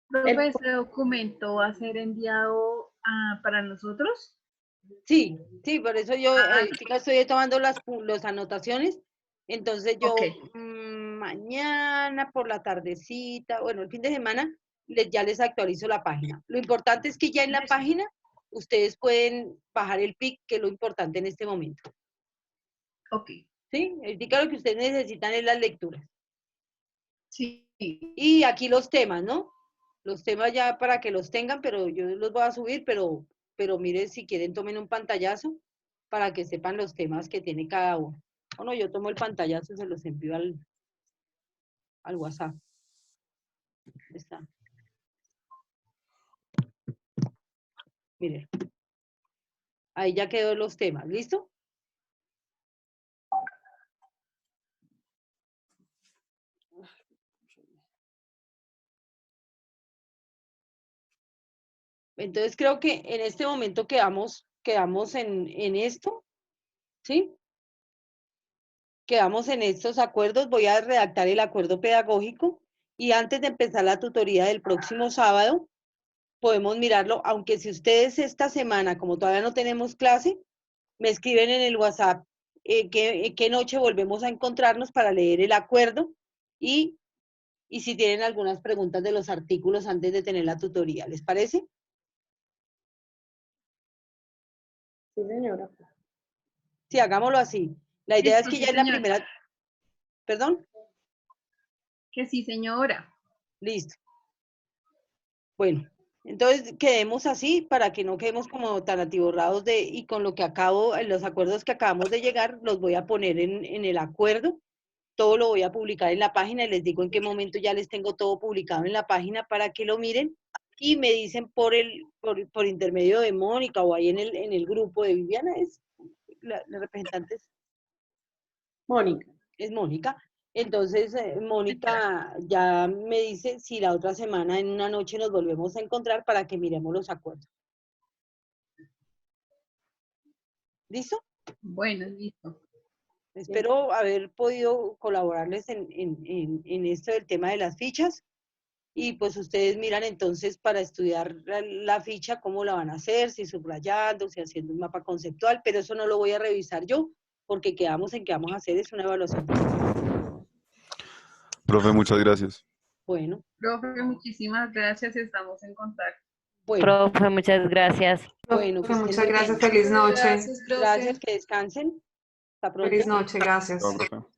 Profe, ¿ese documento va a ser enviado para nosotros? Sí, por eso yo Ah, ahorita estoy tomando las anotaciones. Entonces yo ok. Mañana por la tardecita, bueno, el fin de semana, ya les actualizo la página. Lo importante es que ya en la página ustedes pueden bajar el PIC, que es lo importante en este momento. Ok. ¿Sí? Ahorita lo que ustedes necesitan es las lecturas. Sí. Y aquí los temas, ¿no? Los temas ya para que los tengan, pero yo los voy a subir, pero miren, si quieren tomen un pantallazo para que sepan los temas que tiene cada uno. O no, yo tomo el pantallazo y se los envío al WhatsApp. Ahí está. Miren. Ahí ya quedó los temas. ¿Listo? Entonces creo que en este momento quedamos en esto, ¿sí? Quedamos en estos acuerdos. Voy a redactar el acuerdo pedagógico y antes de empezar la tutoría del próximo sábado, podemos mirarlo, aunque si ustedes esta semana, como todavía no tenemos clase, me escriben en el WhatsApp qué noche volvemos a encontrarnos para leer el acuerdo y si tienen algunas preguntas de los artículos antes de tener la tutoría. ¿Les parece? Sí, señora. Sí, hagámoslo así. La idea es Listo, que sí, ya en la señora. primera... ¿Perdón? Que sí, señora. Listo. Bueno, entonces quedemos así para que no quedemos como tan atiborrados y con lo que en los acuerdos que acabamos de llegar, los voy a poner en el acuerdo. Todo lo voy a publicar en la página y les digo en qué momento ya les tengo todo publicado en la página para que lo miren y me dicen por intermedio de Mónica o ahí en el grupo de Viviana, la representante Mónica. es Mónica. Entonces, Mónica ya me dice si la otra semana en una noche nos volvemos a encontrar para que miremos los acuerdos. ¿Listo? Bueno, listo. Espero haber podido colaborarles en esto del tema de las fichas. Y pues ustedes miran entonces para estudiar la ficha, cómo la van a hacer, si subrayando, si haciendo un mapa conceptual, pero eso no lo voy a revisar yo, porque quedamos en que vamos a hacer es una evaluación. Profe, muchas gracias. Bueno. Profe, muchísimas gracias, estamos en contacto. Bueno. Profe, muchas gracias. Bueno, Profe, muchas gracias, feliz noche. Gracias, profe. Gracias, que descansen. Hasta pronto. Feliz noche, gracias. Chao, profe.